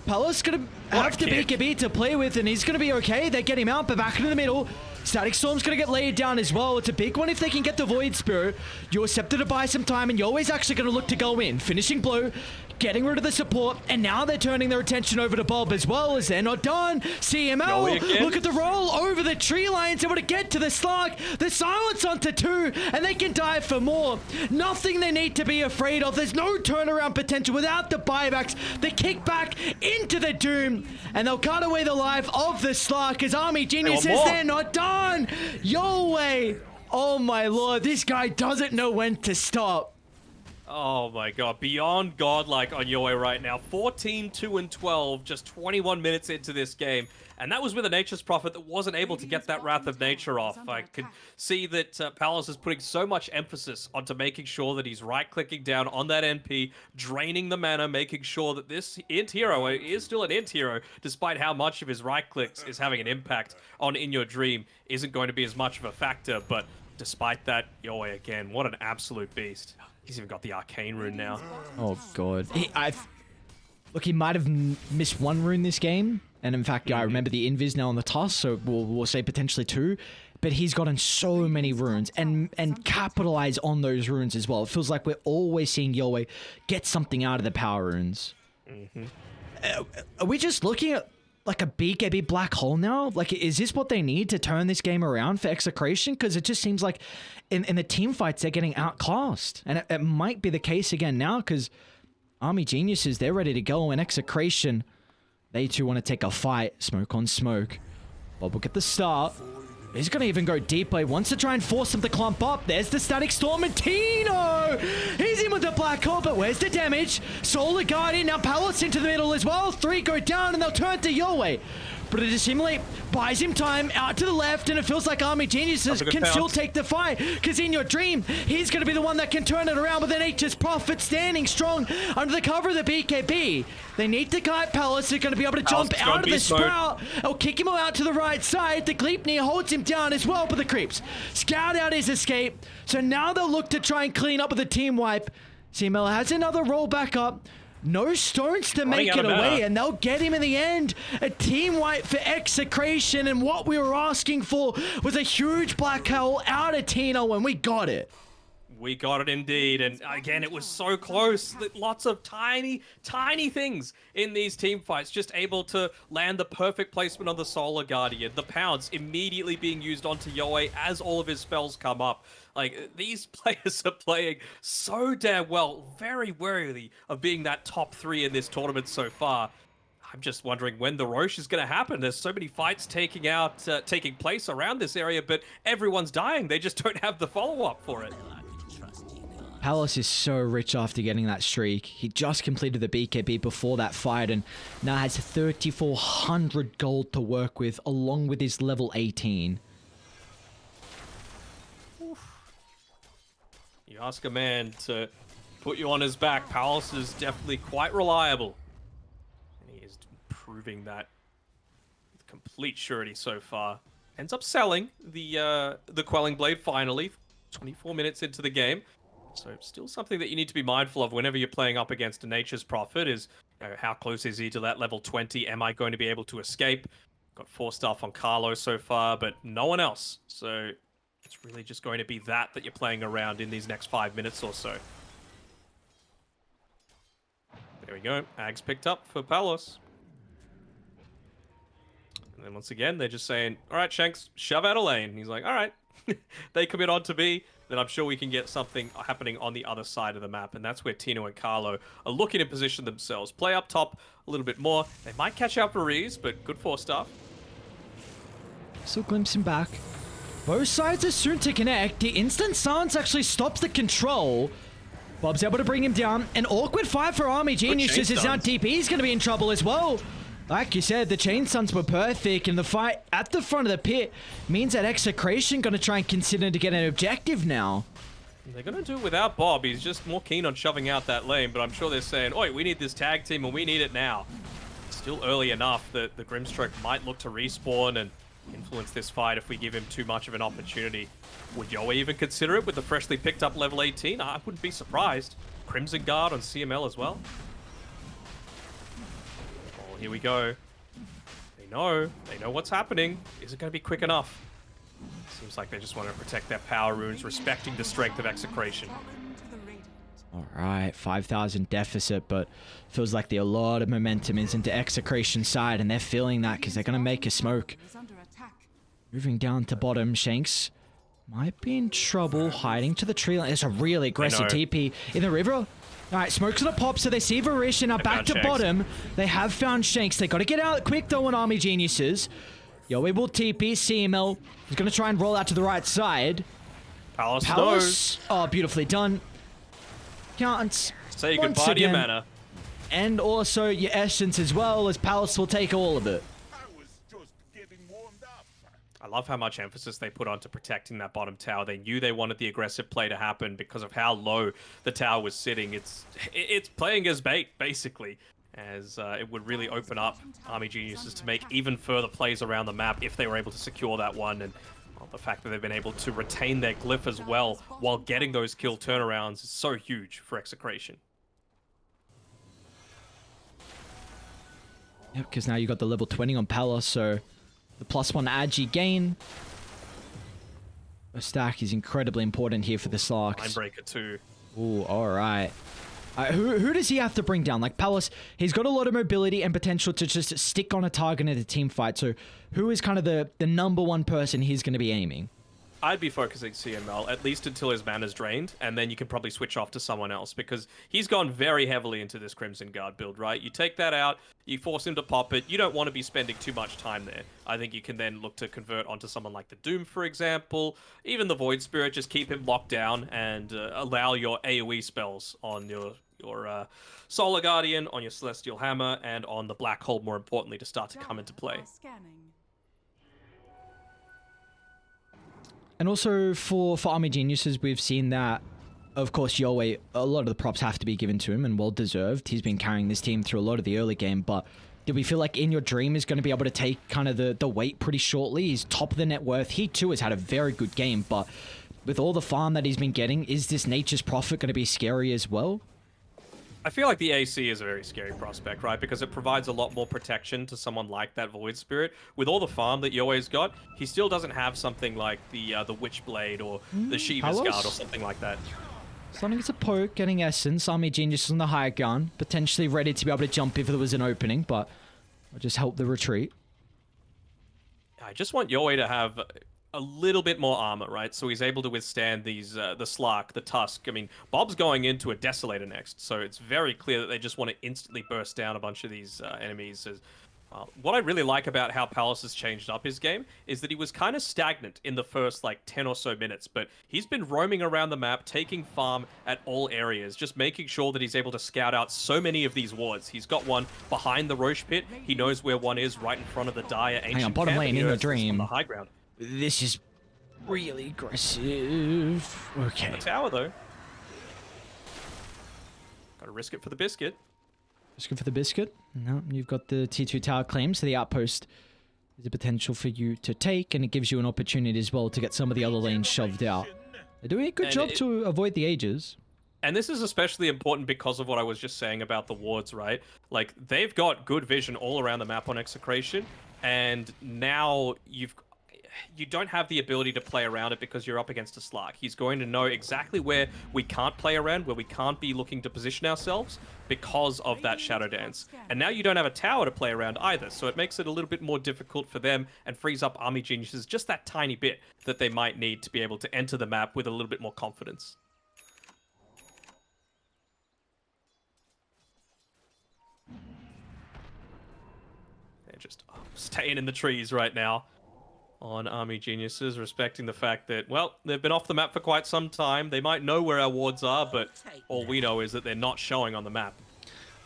Palace gonna have the BKB to play with, and he's gonna be okay. They get him out, but back into the middle. Static Storm's gonna get laid down as well. It's a big one if they can get the Void Spirit. You're Scepter to buy some time, and Yowi's actually gonna look to go in. Finishing blow, getting rid of the support, and now they're turning their attention over to Bob as well, as they're not done. CML, look at the roll over the tree lines, able to get to the Slark. The silence onto 2, and they can dive for more. Nothing they need to be afraid of. There's no turnaround potential without the buybacks. The kickback into the Doom, and they'll cut away the life of the Slark as Army Genius says they're not done. Yowie, oh my lord, this guy doesn't know when to stop. Oh my god, beyond godlike on Yowie right now. 14, 2, and 12, just 21 minutes into this game. And that was with a Nature's Prophet that wasn't able to get that Wrath of Nature off. I could see that Palace is putting so much emphasis onto making sure that he's right-clicking down on that NP, draining the mana, making sure that this int hero is still an int hero, despite how much of his right-clicks is having an impact on In Your Dream, isn't going to be as much of a factor. But despite that, Yowie again, what an absolute beast. He's even got the Arcane rune now. Oh god. Look, he might have missed one rune this game. And in fact, I remember the Invis now on the Tusk, so we'll say potentially 2. But he's gotten so many runes and capitalize on those runes as well. It feels like we're always seeing Yowie get something out of the power runes. Are we just looking at like a BKB black hole now? Like, is this what they need to turn this game around for Execration? Because it just seems like in the team fights, they're getting outclassed. And it might be the case again now, because Army Geniuses, they're ready to go. And Execration, they too want to take a fight. Smoke on smoke. Bob will get the start. He's going to even go deeper. He wants to try and force them to clump up. There's the Static Storm and Tino! He's in with the Black Hole, but where's the damage? Solar Guardian, now Palace into the middle as well. 3 go down and they'll turn to Yowie. But it assimilate buys him time out to the left, and it feels like Army Geniuses can still take the fight, because In Your Dream, he's going to be the one that can turn it around with an Nature's Prophet standing strong under the cover of the BKB. They need to kite Palace. They're going to be able to jump out of the Sprout. I'll kick him out to the right side. The Gleipnir holds him down as well, but the creeps scout out his escape. So now they'll look to try and clean up with a team wipe. CML has another roll back up. No stones to make it away, and they'll get him in the end. A team wipe for Execration, and what we were asking for was a huge black hole out of Tino, and we got it. We got it indeed, and again, it was so close. Lots of tiny, tiny things in these team fights, just able to land the perfect placement on the Solar Guardian. The pounce immediately being used onto Yowie as all of his spells come up. Like, these players are playing so damn well, very worthy of being that top 3 in this tournament so far. I'm just wondering when the Roche is going to happen. There's so many fights taking place around this area, but everyone's dying. They just don't have the follow-up for it. Palace is so rich after getting that streak. He just completed the BKB before that fight and now has 3,400 gold to work with, along with his level 18. You ask a man to put you on his back. Palace is definitely quite reliable. And he is proving that with complete surety so far. Ends up selling the Quelling Blade finally. 24 minutes into the game. So still something that you need to be mindful of whenever you're playing up against a Nature's Prophet is, you know, how close is he to that level 20? Am I going to be able to escape? Got 4 stuff on Carlo so far, but no one else. So it's really just going to be that you're playing around in these next 5 minutes or so. There we go. Ags picked up for Palos. And then once again, they're just saying, all right, Shanks, shove out a lane. And he's like, all right. They commit on to B, then I'm sure we can get something happening on the other side of the map. And that's where Tino and Carlo are looking to position themselves. Play up top a little bit more. They might catch out Reese, but good for stuff. Still glimpsing back. Both sides are soon to connect. The instant silence actually stops the control. Bob's able to bring him down. An awkward fight for Army Geniuses is now DP's going to be in trouble as well. Like you said, the chain stuns were perfect, and the fight at the front of the pit means that Execration going to try and consider to get an objective now. They're going to do it without Bob. He's just more keen on shoving out that lane, but I'm sure they're saying, oi, we need this tag team and we need it now. It's still early enough that the Grimstroke might look to respawn and influence this fight if we give him too much of an opportunity. Would Yowie even consider it with the freshly picked up level 18? I wouldn't be surprised. Crimson Guard on CML as well. Oh, here we go. They know what's happening. Is it going to be quick enough? Seems like they just want to protect their power runes, respecting the strength of Execration. All right, 5,000 deficit, but feels like a lot of momentum is into Execration's side, and they're feeling that because they're going to make a smoke. Moving down to bottom, Shanks might be in trouble, hiding to the tree line. It's a really aggressive TP in the river. All right, smoke's gonna pop, so they see Varish, and now back to bottom. They have found Shanks. They got to get out quick, though, on Army Geniuses. Yowie will TP. CML is going to try and roll out to the right side. Palos. Oh, beautifully done. Can't. Say goodbye to your mana. And also your essence as well, as Palos will take all of it. I love how much emphasis they put onto protecting that bottom tower. They knew they wanted the aggressive play to happen because of how low the tower was sitting. It's playing as bait, basically, as it would really open up Army Geniuses to make even further plays around the map if they were able to secure that one. And well, the fact that they've been able to retain their glyph as well while getting those kill turnarounds is so huge for Execration. Yep, because now you got the level 20 on Palos, so the +1 agi gain. A stack is incredibly important here for the Slarks. Mindbreaker too. Ooh, alright. Who does he have to bring down? Like Palos, he's got a lot of mobility and potential to just stick on a target in a team fight. So who is kind of the number one person he's going to be aiming? I'd be focusing CML, at least until his mana's drained, and then you can probably switch off to someone else, because he's gone very heavily into this Crimson Guard build, right? You take that out, you force him to pop it, you don't want to be spending too much time there. I think you can then look to convert onto someone like the Doom, for example, even the Void Spirit, just keep him locked down and allow your AoE spells on your Solar Guardian, on your Celestial Hammer, and on the Black Hole, more importantly, to start to come into play. And also for Army Geniuses, we've seen that, of course, Yowie, a lot of the props have to be given to him, and well deserved. He's been carrying this team through a lot of the early game, but do we feel like In Your Dream is going to be able to take kind of the weight pretty shortly? He's top of the net worth. He too has had a very good game, but with all the farm that he's been getting, is this Nature's Prophet going to be scary as well? I feel like the AC is a very scary prospect, right? Because it provides a lot more protection to someone like that Void Spirit. With all the farm that Yoe's got, he still doesn't have something like the Witchblade or the Shiva's Guard or something like that. Starting to poke, getting Essence. Army Genius on the high gun, potentially ready to be able to jump if there was an opening, but I'll just help the retreat. I just want Yoe to have a little bit more armor, right? So he's able to withstand these, the Slark, the Tusk. I mean, Bob's going into a Desolator next, so it's very clear that they just want to instantly burst down a bunch of these enemies. What I really like about how Palos has changed up his game is that he was kind of stagnant in the first, like, 10 or so minutes, but he's been roaming around the map, taking farm at all areas, just making sure that he's able to scout out so many of these wards. He's got one behind the Roche Pit. He knows where one is right in front of the Dire Ancient Hang on, bottom camp, lane, In Your Dream. on the high ground. This is really aggressive. Okay. The tower, though. Gotta risk it for the biscuit. Risk it for the biscuit. No, you've got the T2 tower claim, so the outpost is a potential for you to take, and it gives you an opportunity as well to get some of the other lanes shoved out. They're doing a good job to avoid the Aegis. And this is especially important because of what I was just saying about the wards, right? Like, they've got good vision all around the map on Execration, and now you don't have the ability to play around it because you're up against a Slark. He's going to know exactly where we can't play around, where we can't be looking to position ourselves because of that Shadow Dance. And now you don't have a tower to play around either, so it makes it a little bit more difficult for them and frees up Army Geniuses just that tiny bit that they might need to be able to enter the map with a little bit more confidence. They're just staying in the trees right now on Army Geniuses, respecting the fact that, well, they've been off the map for quite some time. They might know where our wards are, but all we know is that they're not showing on the map.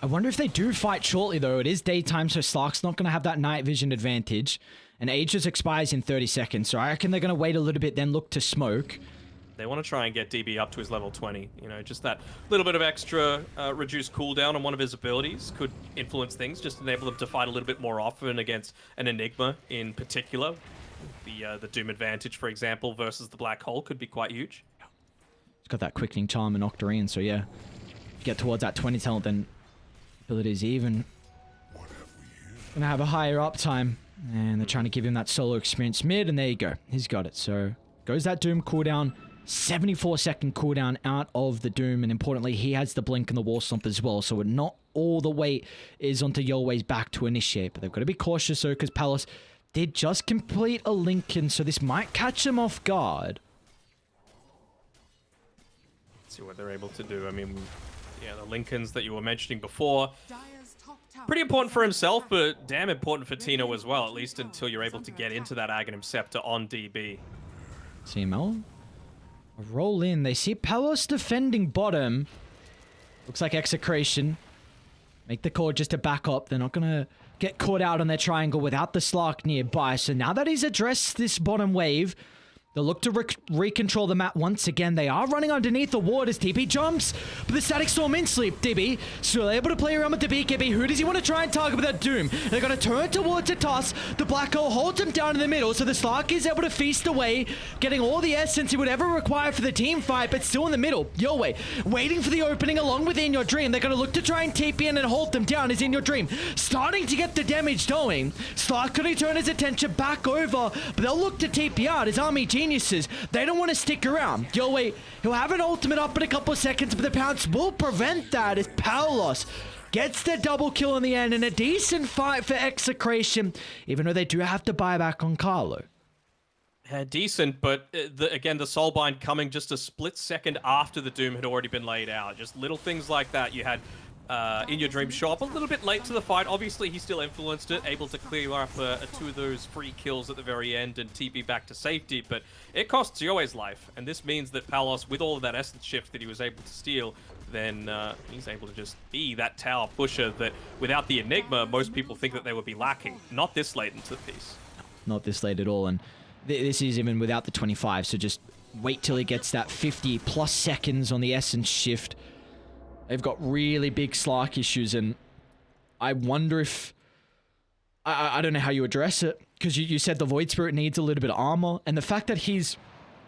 I wonder if they do fight shortly, though. It is daytime, so Slark's not going to have that night vision advantage. And Aegis expires in 30 seconds, so I reckon they're going to wait a little bit, then look to smoke. They want to try and get DB up to his level 20. You know, just that little bit of extra reduced cooldown on one of his abilities could influence things, just enable them to fight a little bit more often against an Enigma in particular. The Doom advantage, for example, versus the Black Hole could be quite huge. It's got that quickening charm and Octarine, so yeah. Get towards that 20 talent, then abilities even. Gonna have a higher uptime. And they're trying to give him that solo experience mid, and there you go. He's got it. So goes that Doom cooldown. 74-second cooldown out of the Doom, and importantly, he has the blink and the wall slump as well, so not all the weight is onto Yowei's back to initiate, but they've got to be cautious though, because Palos did just complete a Lincoln, so this might catch him off guard. Let's see what they're able to do. I mean, yeah, the Lincolns that you were mentioning before, pretty important for himself, but damn important for Tino as well, at least until you're able to get into that Aghanim Scepter on DB. CML? Roll in. They see Palos defending bottom. Looks like Execration. Make the call just to back up. They're not going to get caught out on their triangle without the Slark nearby. So now that he's addressed this bottom wave, they'll look to recontrol the map once again. They are running underneath the ward as TP jumps, but the Static Storm in sleep, DB. Still able to play around with the BKB. Who does he want to try and target with that Doom? They're going to turn towards the toss. The Black Hole holds him down in the middle, so the Slark is able to feast away, getting all the essence he would ever require for the team fight, but still in the middle. Yowei, waiting for the opening along with In Your Dream. They're going to look to try and TP in and hold them down as In Your Dream starting to get the damage going. Slark going to turn his attention back over, but they'll look to TP out as Army Geniuses. They don't want to stick around. Yowei, he'll have an ultimate up in a couple of seconds, but the pounce will prevent that as Palos gets the double kill in the end, and a decent fight for Execration, even though they do have to buy back on Carlo. Decent, but again, the Soulbind coming just a split second after the Doom had already been laid out. Just little things like that. You had In Your Dream show up a little bit late to the fight. Obviously, he still influenced it, able to clear up two of those free kills at the very end and TP back to safety, but it costs Yowei's life, and this means that Palos, with all of that essence shift that he was able to steal, then he's able to just be that tower pusher that, without the Enigma, most people think that they would be lacking. Not this late into the piece. Not this late at all, and this is even without the 25, so just wait till he gets that 50 plus seconds on the essence shift. They've got really big Slark issues, and I wonder if... I don't know how you address it, because you said the Void Spirit needs a little bit of armor, and the fact that he's...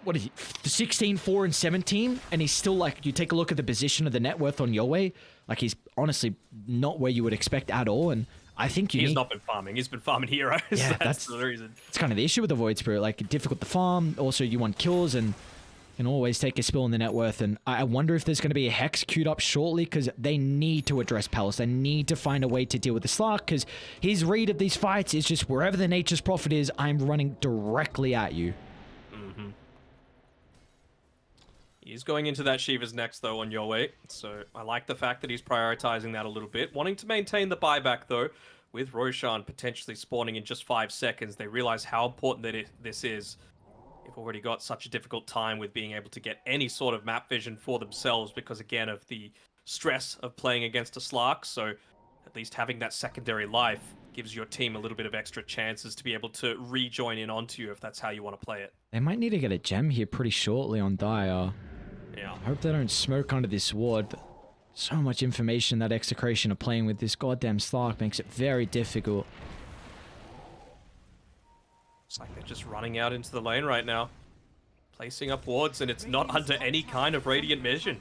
What is he? 16, 4, and 17, and he's still like... You take a look at the position of the net worth on Yowei, like he's honestly not where you would expect at all, and I think He's not been farming. He's been farming heroes. Yeah, that's the reason. It's kind of the issue with the Void Spirit, like difficult to farm, also you want kills, and... can always take a spill in the net worth, and I wonder if there's going to be a Hex queued up shortly, because they need to address Palos. They need to find a way to deal with the Slark, because his read of these fights is just wherever the Nature's Prophet is, I'm running directly at you. Mm-hmm. He's going into that Shiva's next, though, on Yowei, so I like the fact that he's prioritizing that a little bit. Wanting to maintain the buyback, though, with Roshan potentially spawning in just 5 seconds, they realize how important that this is. They've already got such a difficult time with being able to get any sort of map vision for themselves because, again, of the stress of playing against a Slark. So at least having that secondary life gives your team a little bit of extra chances to be able to rejoin in onto you if that's how you want to play it. They might need to get a gem here pretty shortly on Dire. Yeah. I hope they don't smoke under this ward, but so much information that Execration are playing with this goddamn Slark makes it very difficult. It's like they're just running out into the lane right now. placing up wards, and it's not under any kind of radiant vision.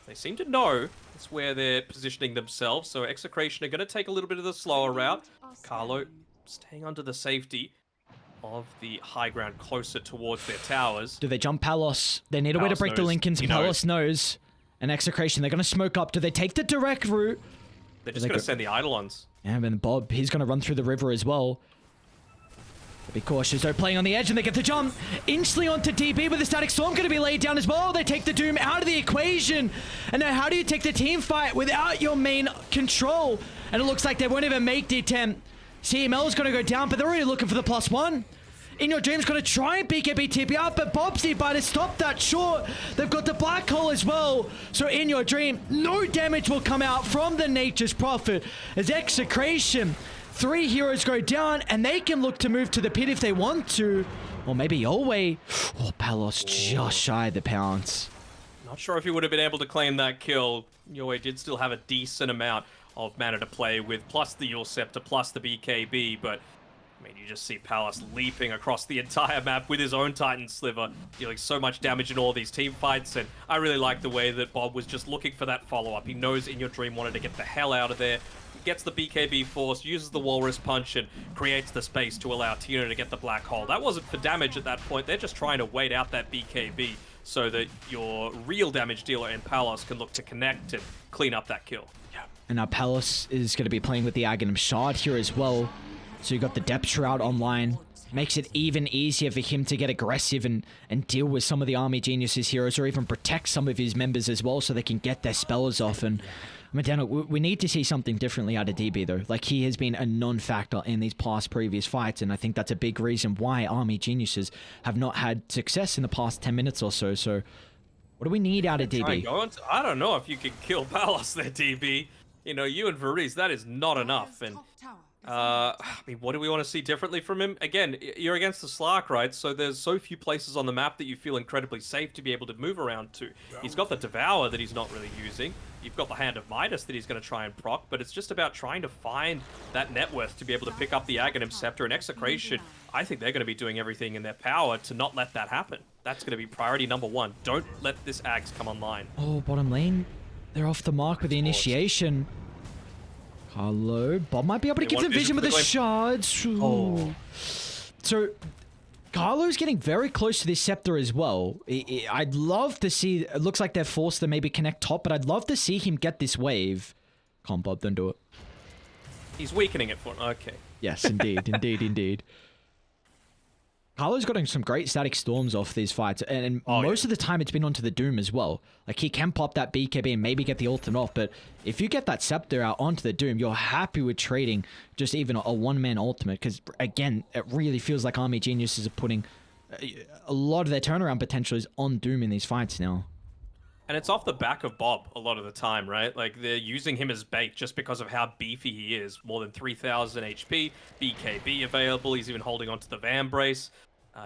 They seem to know it's where they're positioning themselves, so Execration are going to take a little bit of the slower route. Carlo staying under the safety of the high ground closer towards their towers. Do they jump Palos? They need a way to Palos break the knows. Lincolns. He Palos knows. And Execration, they're going to smoke up. Do they take the direct route? They're just going to send the Eidolons. Yeah, and Bob, he's going to run through the river as well. Be cautious, though, playing on the edge, and they get the jump. Instantly onto DB, with the Static Storm going to be laid down as well. They take the Doom out of the equation. And now how do you take the team fight without your main control? And it looks like they won't even make the attempt. CML is going to go down, but they're already looking for the +1. In Your Dream's going to try and BKB TP out, but Bobsy by to stop that short. They've got the Black Hole as well. So In Your Dream, no damage will come out from the Nature's Prophet as Execration. 3 heroes go down, and they can look to move to the pit if they want to. Or maybe Yolway. Oh, Palos just shy of the pounce. Not sure if he would have been able to claim that kill. Yolway did still have a decent amount of mana to play with, plus the Yule Scepter, plus the BKB, but I mean, you just see Palos leaping across the entire map with his own Titan Sliver, dealing so much damage in all these team fights, and I really like the way that Bob was just looking for that follow-up. He knows In Your Dream wanted to get the hell out of there, gets the BKB force, uses the Walrus Punch, and creates the space to allow Tino to get the Black Hole. That wasn't for damage at that point. They're just trying to wait out that BKB so that your real damage dealer in Palos can look to connect and clean up that kill. Yeah. And now Palos is going to be playing with the Aghanim Shard here as well. So you got the Depth Shroud online. Makes it even easier for him to get aggressive and deal with some of the Army Geniuses heroes, or even protect some of his members as well so they can get their spells off. And I mean, Danog, we need to see something differently out of DB though. Like, he has been a non-factor in these past previous fights, and I think that's a big reason why Army Geniuses have not had success in the past 10 minutes or so. So what do we need out of DB? I don't know if you can kill Palos there, DB. You know, you and Varese, that is not enough. And I mean, what do we want to see differently from him? Again, you're against the Slark, right? So there's so few places on the map that you feel incredibly safe to be able to move around to. He's got the Devour that he's not really using. You've got the Hand of Midas that he's going to try and proc, but it's just about trying to find that net worth to be able to pick up the Aghanim Scepter and Execration. I think they're going to be doing everything in their power to not let that happen. That's going to be priority number 1. Don't let this Ags come online. Oh, bottom lane. They're off the mark with the initiation. Carlo. Bob might be able to give them vision with the shards. Ooh. Oh. So, Carlo's getting very close to this scepter as well. I'd love to see... It looks like they're forced to maybe connect top, but I'd love to see him get this wave. Come on, Bob, don't do it. He's weakening it for... Okay. Yes, indeed, indeed, indeed. Carlo's gotten some great static storms off these fights, and most of the time it's been onto the Doom as well. Like, he can pop that BKB and maybe get the ultimate off, but if you get that Scepter out onto the Doom, you're happy with trading just even a one-man ultimate, because, again, it really feels like Army Geniuses are putting a lot of their turnaround potential is on Doom in these fights now. And it's off the back of Bob a lot of the time, right? Like, they're using him as bait just because of how beefy he is. More than 3,000 HP, BKB available, he's even holding onto the Van Brace.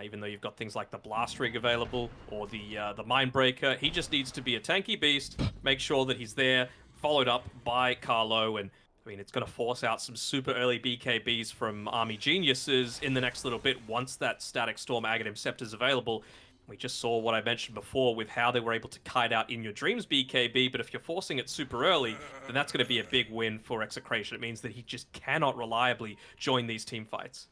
Even though you've got things like the Blast Rig available or the Mindbreaker, he just needs to be a tanky beast, make sure that he's there, followed up by Carlo, and I mean, it's going to force out some super early BKBs from Army Geniuses in the next little bit once that Static Storm Aghanim Scepter is available. We just saw what I mentioned before with how they were able to kite out In Your Dreams BKB, but if you're forcing it super early, then that's going to be a big win for Execration. It means that he just cannot reliably join these team fights.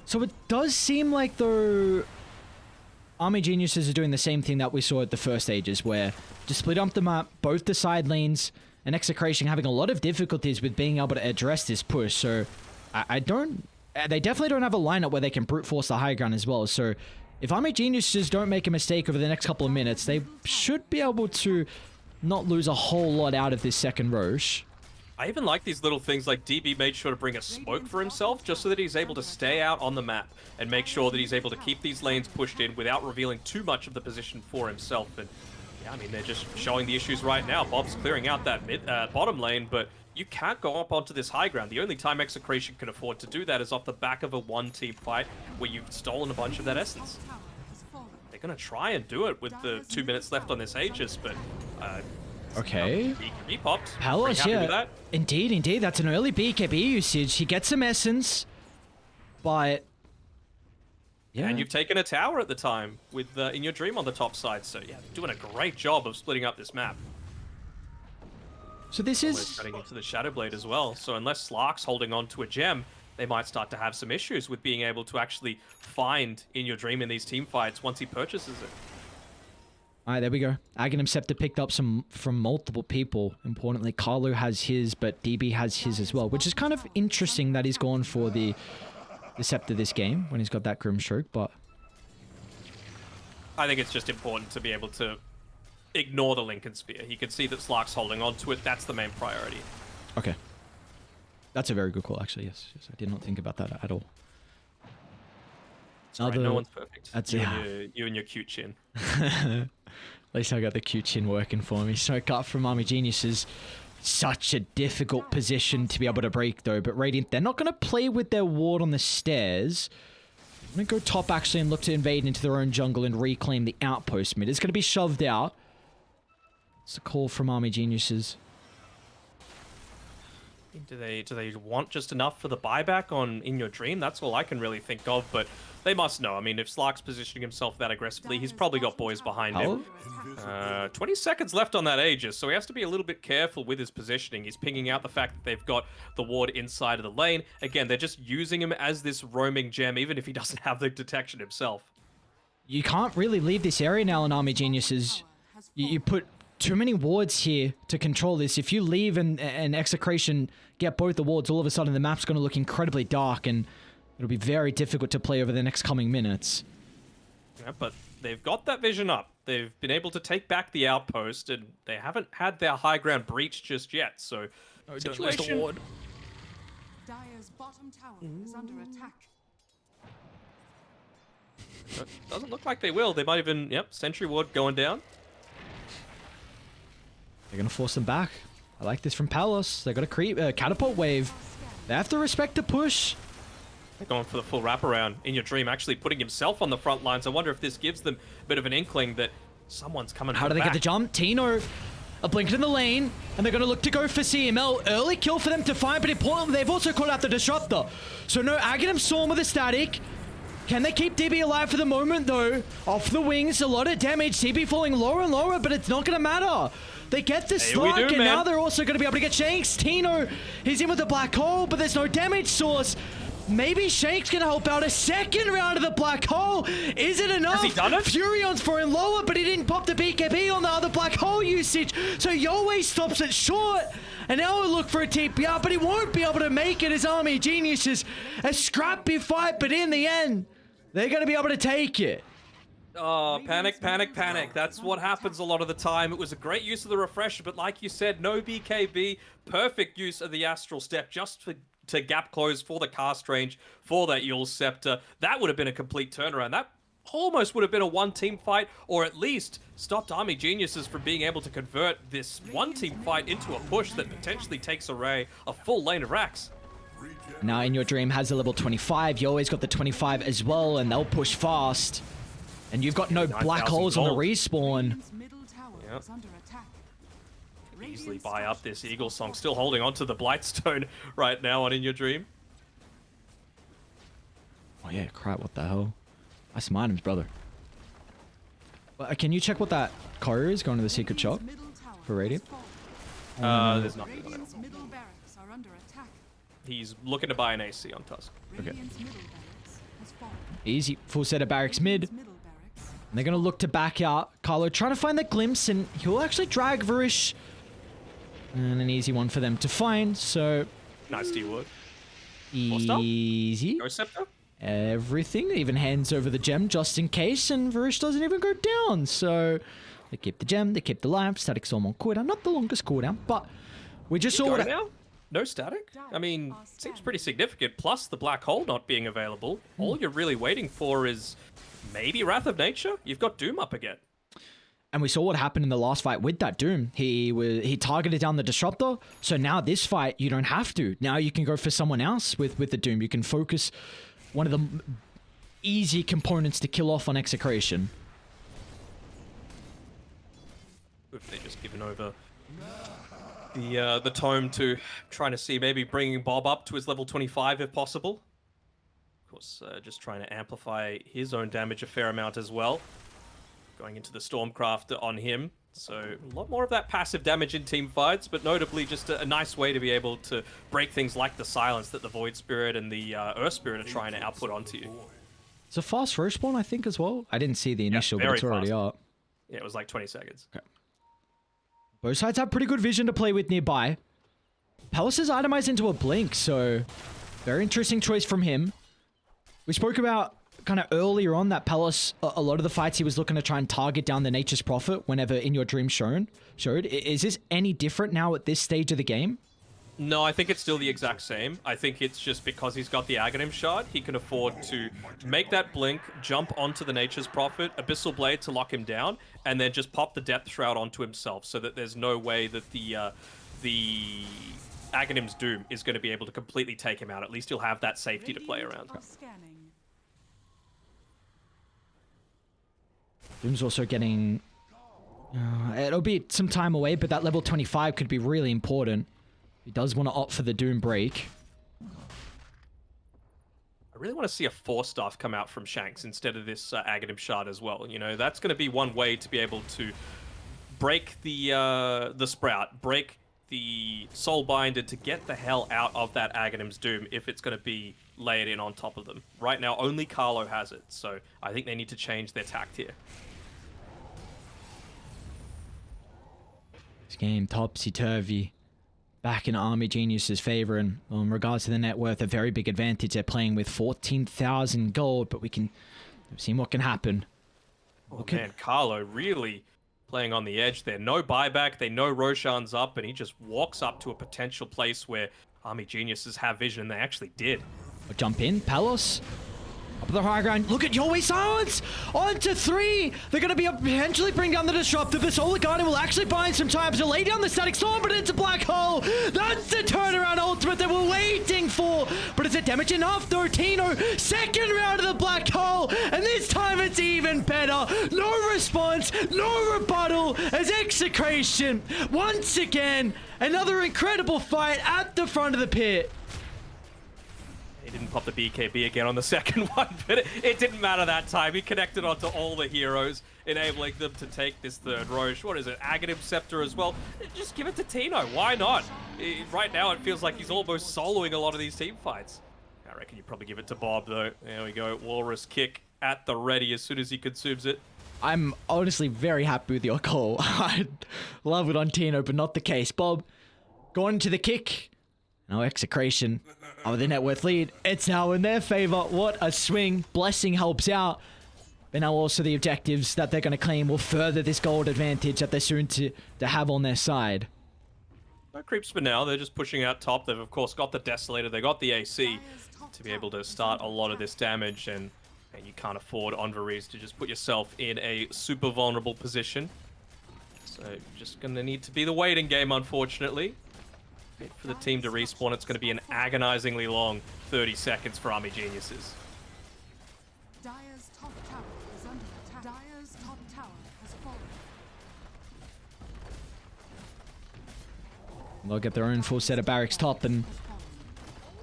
So it does seem like the Army Geniuses are doing the same thing that we saw at the first stages, where just split up the map, both the side lanes, and Execration having a lot of difficulties with being able to address this push. So they definitely don't have a lineup where they can brute force the high ground as well. So if Army Geniuses don't make a mistake over the next couple of minutes, they should be able to not lose a whole lot out of this second Roche. I even like these little things like DB made sure to bring a smoke for himself just so that he's able to stay out on the map and make sure that he's able to keep these lanes pushed in without revealing too much of the position for himself. And yeah, I mean, they're just showing the issues right now. Bob's clearing out that bottom lane, but you can't go up onto this high ground. The only time Execration can afford to do that is off the back of a one-team fight where you've stolen a bunch of that essence. They're going to try and do it with the 2 minutes left on this Aegis, but... okay. BKB popped. Palos, yeah. Indeed, indeed. That's an early BKB usage. He gets some essence, but Yeah. And you've taken a tower at the time with In Your Dream on the top side. So yeah, doing a great job of splitting up this map. So this We're is cutting into the Shadow Blade as well. So unless Slark's holding on to a gem, they might start to have some issues with being able to actually find In Your Dream in these team fights once he purchases it. all right. There we go. Aghanim Scepter picked up some from multiple people. Importantly, Carlo has his, but DB has his as well, which is kind of interesting that he's gone for the Scepter this game when he's got that Grim Stroke. But I think it's just important to be able to ignore the Lincoln Spear. He can see that Slark's holding on to it. That's the main priority. okay, that's a very good call, actually. Yes, I did not think about that at all. It's all right, no one's perfect. That's you and your cute chin. At least I got the cute chin working for me. So cut from Army Geniuses. Such a difficult position to be able to break, though. But Radiant, they're not going to play with their ward on the stairs. I'm going to go top, actually, and look to invade into their own jungle and reclaim the outpost mid. It's going to be shoved out. It's a call from Army Geniuses. Do they want just enough for the buyback on In Your Dream? That's all I can really think of, but they must know. I mean, if Slark's positioning himself that aggressively, he's probably got boys behind him. 20 seconds left on that Aegis, so he has to be a little bit careful with his positioning. He's pinging out the fact that they've got the ward inside of the lane. Again, they're just using him as this roaming gem, even if he doesn't have the detection himself. You can't really leave this area now in Army Geniuses. You put too many wards here to control this. If you leave and Execration get both the wards, all of a sudden the map's going to look incredibly dark and it'll be very difficult to play over the next coming minutes. Yeah, but they've got that vision up. They've been able to take back the outpost, and they haven't had their high ground breached just yet. So, situation. Dire's bottom tower is under attack. Doesn't look like they will. They might even, Sentry Ward going down. They're going to force them back. I like this from Palos. They've got a catapult wave. They have to respect the push. They're going for the full wraparound. In Your Dream actually putting himself on the front lines. I wonder if this gives them a bit of an inkling that someone's coming. How do they get the jump? Tino, a blink in the lane, and they're going to look to go for CML. Early kill for them to find, but importantly, they've also caught out the Disruptor. So no Aghanim Storm with a static. Can they keep DB alive for the moment, though? Off the wings, a lot of damage. CB falling lower and lower, but it's not going to matter. They get the Slark, and now they're also going to be able to get Shanks. Tino, he's in with the black hole, but there's no damage source. Maybe Shank's going to help out. A second round of the black hole. Is it enough? Has he done it? Furion's falling lower, but he didn't pop the BKB on the other black hole usage. So Yowei stops it short. And now we'll look for a TPR, but he won't be able to make it. His Army Geniuses. A scrappy fight, but in the end, they're going to be able to take it. Oh, panic, panic, panic. That's what happens a lot of the time. It was a great use of the refresher, but like you said, no BKB. Perfect use of the Astral Step just to gap close for the cast range for that Eul's Scepter. That would have been a complete turnaround. That almost would have been a one-team fight, or at least stopped Army Geniuses from being able to convert this one-team fight into a push that potentially takes away a full lane of racks. Now In Your Dream has a level 25. You always got the 25 as well, and they'll push fast. And you've got no black holes on the respawn. Yep. Easily buy up this Eagle Song. Still holding on to the Blightstone right now on In Your Dream. Oh yeah, crap, what the hell? I smite him, brother. Can you check what that courier is going to the secret shop for Radiant? There's nothing on it. He's looking to buy an AC on Tusk. Okay. Easy. Full set of barracks mid. And they're going to look to back out. Carlo trying to find the glimpse, and he'll actually drag Varish. And an easy one for them to find, so... Nice D-Wood. Easy. No Scepter? Everything. Even hands over the gem just in case, and Varish doesn't even go down. So they keep the gem, they keep the life. Static Storm on cooldown. Not the longest cooldown, but we just saw what... now? No static? I mean, seems pretty significant. Plus the black hole not being available. All you're really waiting for is maybe Wrath of Nature. You've got Doom up again. And we saw what happened in the last fight with that Doom. He targeted down the Disruptor. So now this fight, you don't have to. Now you can go for someone else with the Doom. You can focus one of the easy components to kill off on Execration. If they're just given over the tome to trying to see maybe bringing Bob up to his level 25 if possible. course, just trying to amplify his own damage a fair amount as well. Going into the Stormcraft on him. So a lot more of that passive damage in team fights, but notably just a nice way to be able to break things like the silence that the Void Spirit and the Earth Spirit are trying to output onto you. It's a fast respawn, I think, as well. I didn't see the initial, but it's already up. Yeah, it was like 20 seconds. Okay. Both sides have pretty good vision to play with nearby. Palace is itemized into a blink, so very interesting choice from him. We spoke about kind of earlier on that Palace, a lot of the fights he was looking to try and target down the Nature's Prophet whenever In Your Dream showed. Is this any different now at this stage of the game? No, I think it's still the exact same. I think it's just because he's got the Aghanim shard, he can afford to make that blink, jump onto the Nature's Prophet, Abyssal Blade to lock him down, and then just pop the Depth Shroud onto himself so that there's no way that the Aghanim's Doom is going to be able to completely take him out. At least he'll have that safety to play around. Doom's also getting... it'll be some time away, but that level 25 could be really important. He does want to opt for the Doom break. I really want to see a 4-staff come out from Shanks instead of this Aghanim shard as well. You know, that's going to be one way to be able to break the Sprout, break the Soulbinder to get the hell out of that Aghanim's Doom if it's going to be layered in on top of them. Right now, only Carlo has it, so I think they need to change their tact here. This game topsy-turvy. Back in Army Genius's favor, and in regards to the net worth, a very big advantage. They're playing with 14,000 gold, but we've seen what can happen. Oh man, Carlo really playing on the edge there. No buyback, they know Roshan's up, and he just walks up to a potential place where Army Geniuses have vision, and they actually did. Jump in, Palos. Up the high ground. Look at Yowei Silence! On to 3! They're going to be able to potentially bring down the Disruptor. The Solar Guardian will actually buy some time to lay down the Static Storm, but it's a Black Hole! That's the turnaround ultimate that we're waiting for! But is it damage enough? No, Tino! Second round of the Black Hole! And this time it's even better! No response! No rebuttal! As Execration, once again, another incredible fight at the front of the pit. He didn't pop the BKB again on the second one, but it didn't matter that time. He connected onto all the heroes, enabling them to take this third Roche. What is it? Aghanim Scepter as well. Just give it to Tino. Why not? Right now, it feels like he's almost soloing a lot of these team fights. I reckon you probably give it to Bob, though. There we go. Walrus kick at the ready as soon as he consumes it. I'm honestly very happy with your call. I'd love it on Tino, but not the case. Bob, going to the kick. No Execration. Oh, the net worth lead. It's now in their favor. What a swing. Blessing helps out. But now also the objectives that they're going to claim will further this gold advantage that they're soon to have on their side. No creeps for now. They're just pushing out top. They've, of course, got the Desolator. They got the AC to be able to start a lot of this damage. And you can't afford Enverese to just put yourself in a super vulnerable position. So just going to need to be the waiting game, unfortunately. Wait for the team to respawn. It's going to be an agonizingly long 30 seconds for Army Geniuses. Dire's top tower is under attack. Dire's top tower has fallen. They'll get their own full set of barracks top, and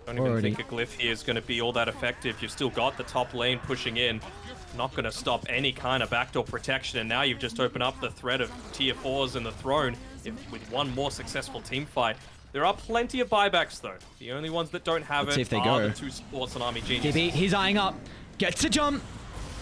I don't even think a glyph here is going to be all that effective. You've still got the top lane pushing in. Not going to stop any kind of backdoor protection, and now you've just opened up the threat of tier 4s in the throne with one more successful team fight. There are plenty of buybacks, though. The only ones that don't have it are the 2 supports on Army Genius. DB, he's eyeing up. Gets the jump.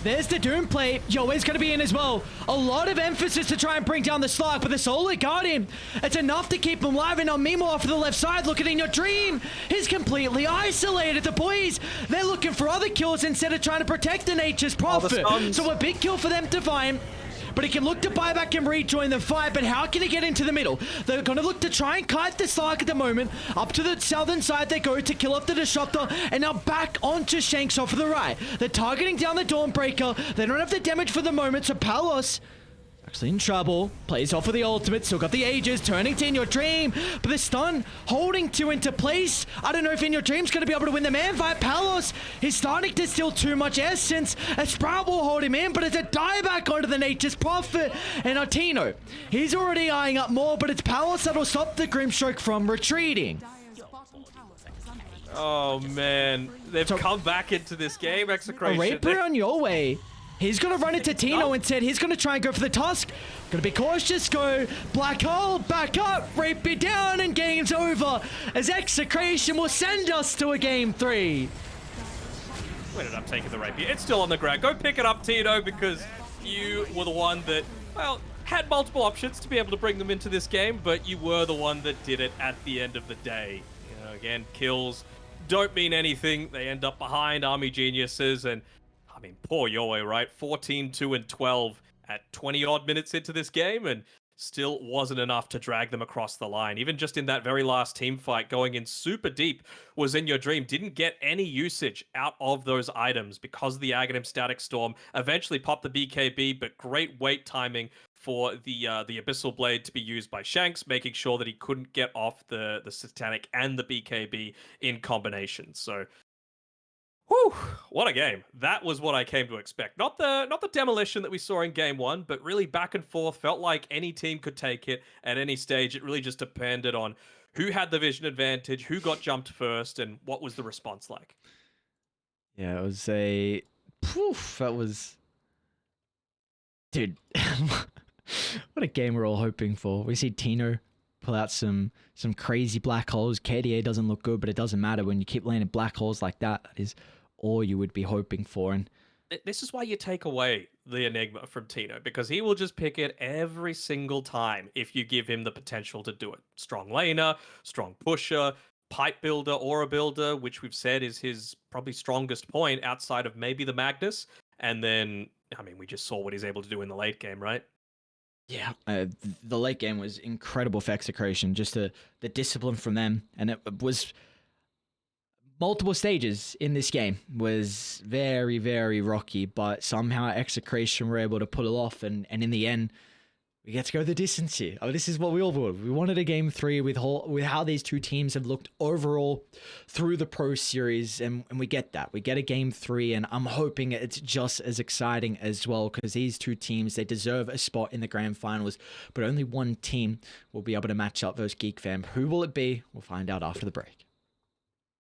There's the Doom play. Yowei's going to be in as well. A lot of emphasis to try and bring down the Slark, but the Solar Guardian, it's enough to keep him alive. And now Mimo off to the left side, looking in your dream. He's completely isolated. The boys, they're looking for other kills instead of trying to protect the Nature's Prophet. So a big kill for them to find. But he can look to buy back and rejoin the fight, but how can he get into the middle? They're going to look to try and kite the Slark at the moment. Up to the southern side they go to kill off the Disruptor, and now back onto Shanks off to the right. They're targeting down the Dawnbreaker. They don't have the damage for the moment, so Palos actually in trouble. Plays off with the ultimate, still got the Aegis, turning to In Your Dream, but the stun holding 2 into place. I don't know if In Your Dream's going to be able to win the man fight. Palos, he's starting to steal too much essence. A Sprout will hold him in, but it's a dieback onto the Nature's Prophet. And Artino, he's already eyeing up more, but it's Palos that'll stop the Grimstroke from retreating. Dire's bottom tower is under attack. Oh man, they've come back into this game, A Execration. Raper on your way. He's going to run into Tino instead. He's going to try and go for the Tusk. Going to be cautious. Go Black Hole. Back up. Raper down. And game's over. As Execration will send us to a game 3. We ended up taking the Rapier. It's still on the ground. Go pick it up, Tino, because you were the one that, well, had multiple options to be able to bring them into this game, but you were the one that did it at the end of the day. You know, again, kills don't mean anything. They end up behind Army Geniuses, and I mean, poor Yowie, right? 14, 2, and 12 at 20-odd minutes into this game, and still wasn't enough to drag them across the line. Even just in that very last team fight, going in super deep was in your dream. Didn't get any usage out of those items because of the Aghanim Static Storm. Eventually popped the BKB, but great wait timing for the Abyssal Blade to be used by Shanks, making sure that he couldn't get off the Satanic and the BKB in combination. So, whew, what a game. That was what I came to expect. Not the demolition that we saw in game 1, but really back and forth. Felt like any team could take it at any stage. It really just depended on who had the vision advantage, who got jumped first, and what was the response like. Yeah, it was a... Poof, that was... Dude, what a game we're all hoping for. We see Tino pull out some crazy black holes. KDA doesn't look good, but it doesn't matter. When you keep landing black holes like that, that is all you would be hoping for. And this is why you take away the Enigma from Tino, because he will just pick it every single time if you give him the potential to do it. Strong laner, strong pusher, pipe builder, aura builder, which we've said is his probably strongest point outside of maybe the Magnus. And then, I mean, we just saw what he's able to do in the late game, right? yeah, the late game was incredible for Execration. Just the discipline from them. And it was... multiple stages in this game was very, very rocky, but somehow Execration were able to pull it off, and in the end, we get to go the distance here. Oh, this is what we all wanted. We wanted a game 3 with how these two teams have looked overall through the Pro Series, and we get that. We get a game 3, and I'm hoping it's just as exciting as well, because these two teams, they deserve a spot in the grand finals, but only one team will be able to match up versus Geek Fam. Who will it be? We'll find out after the break.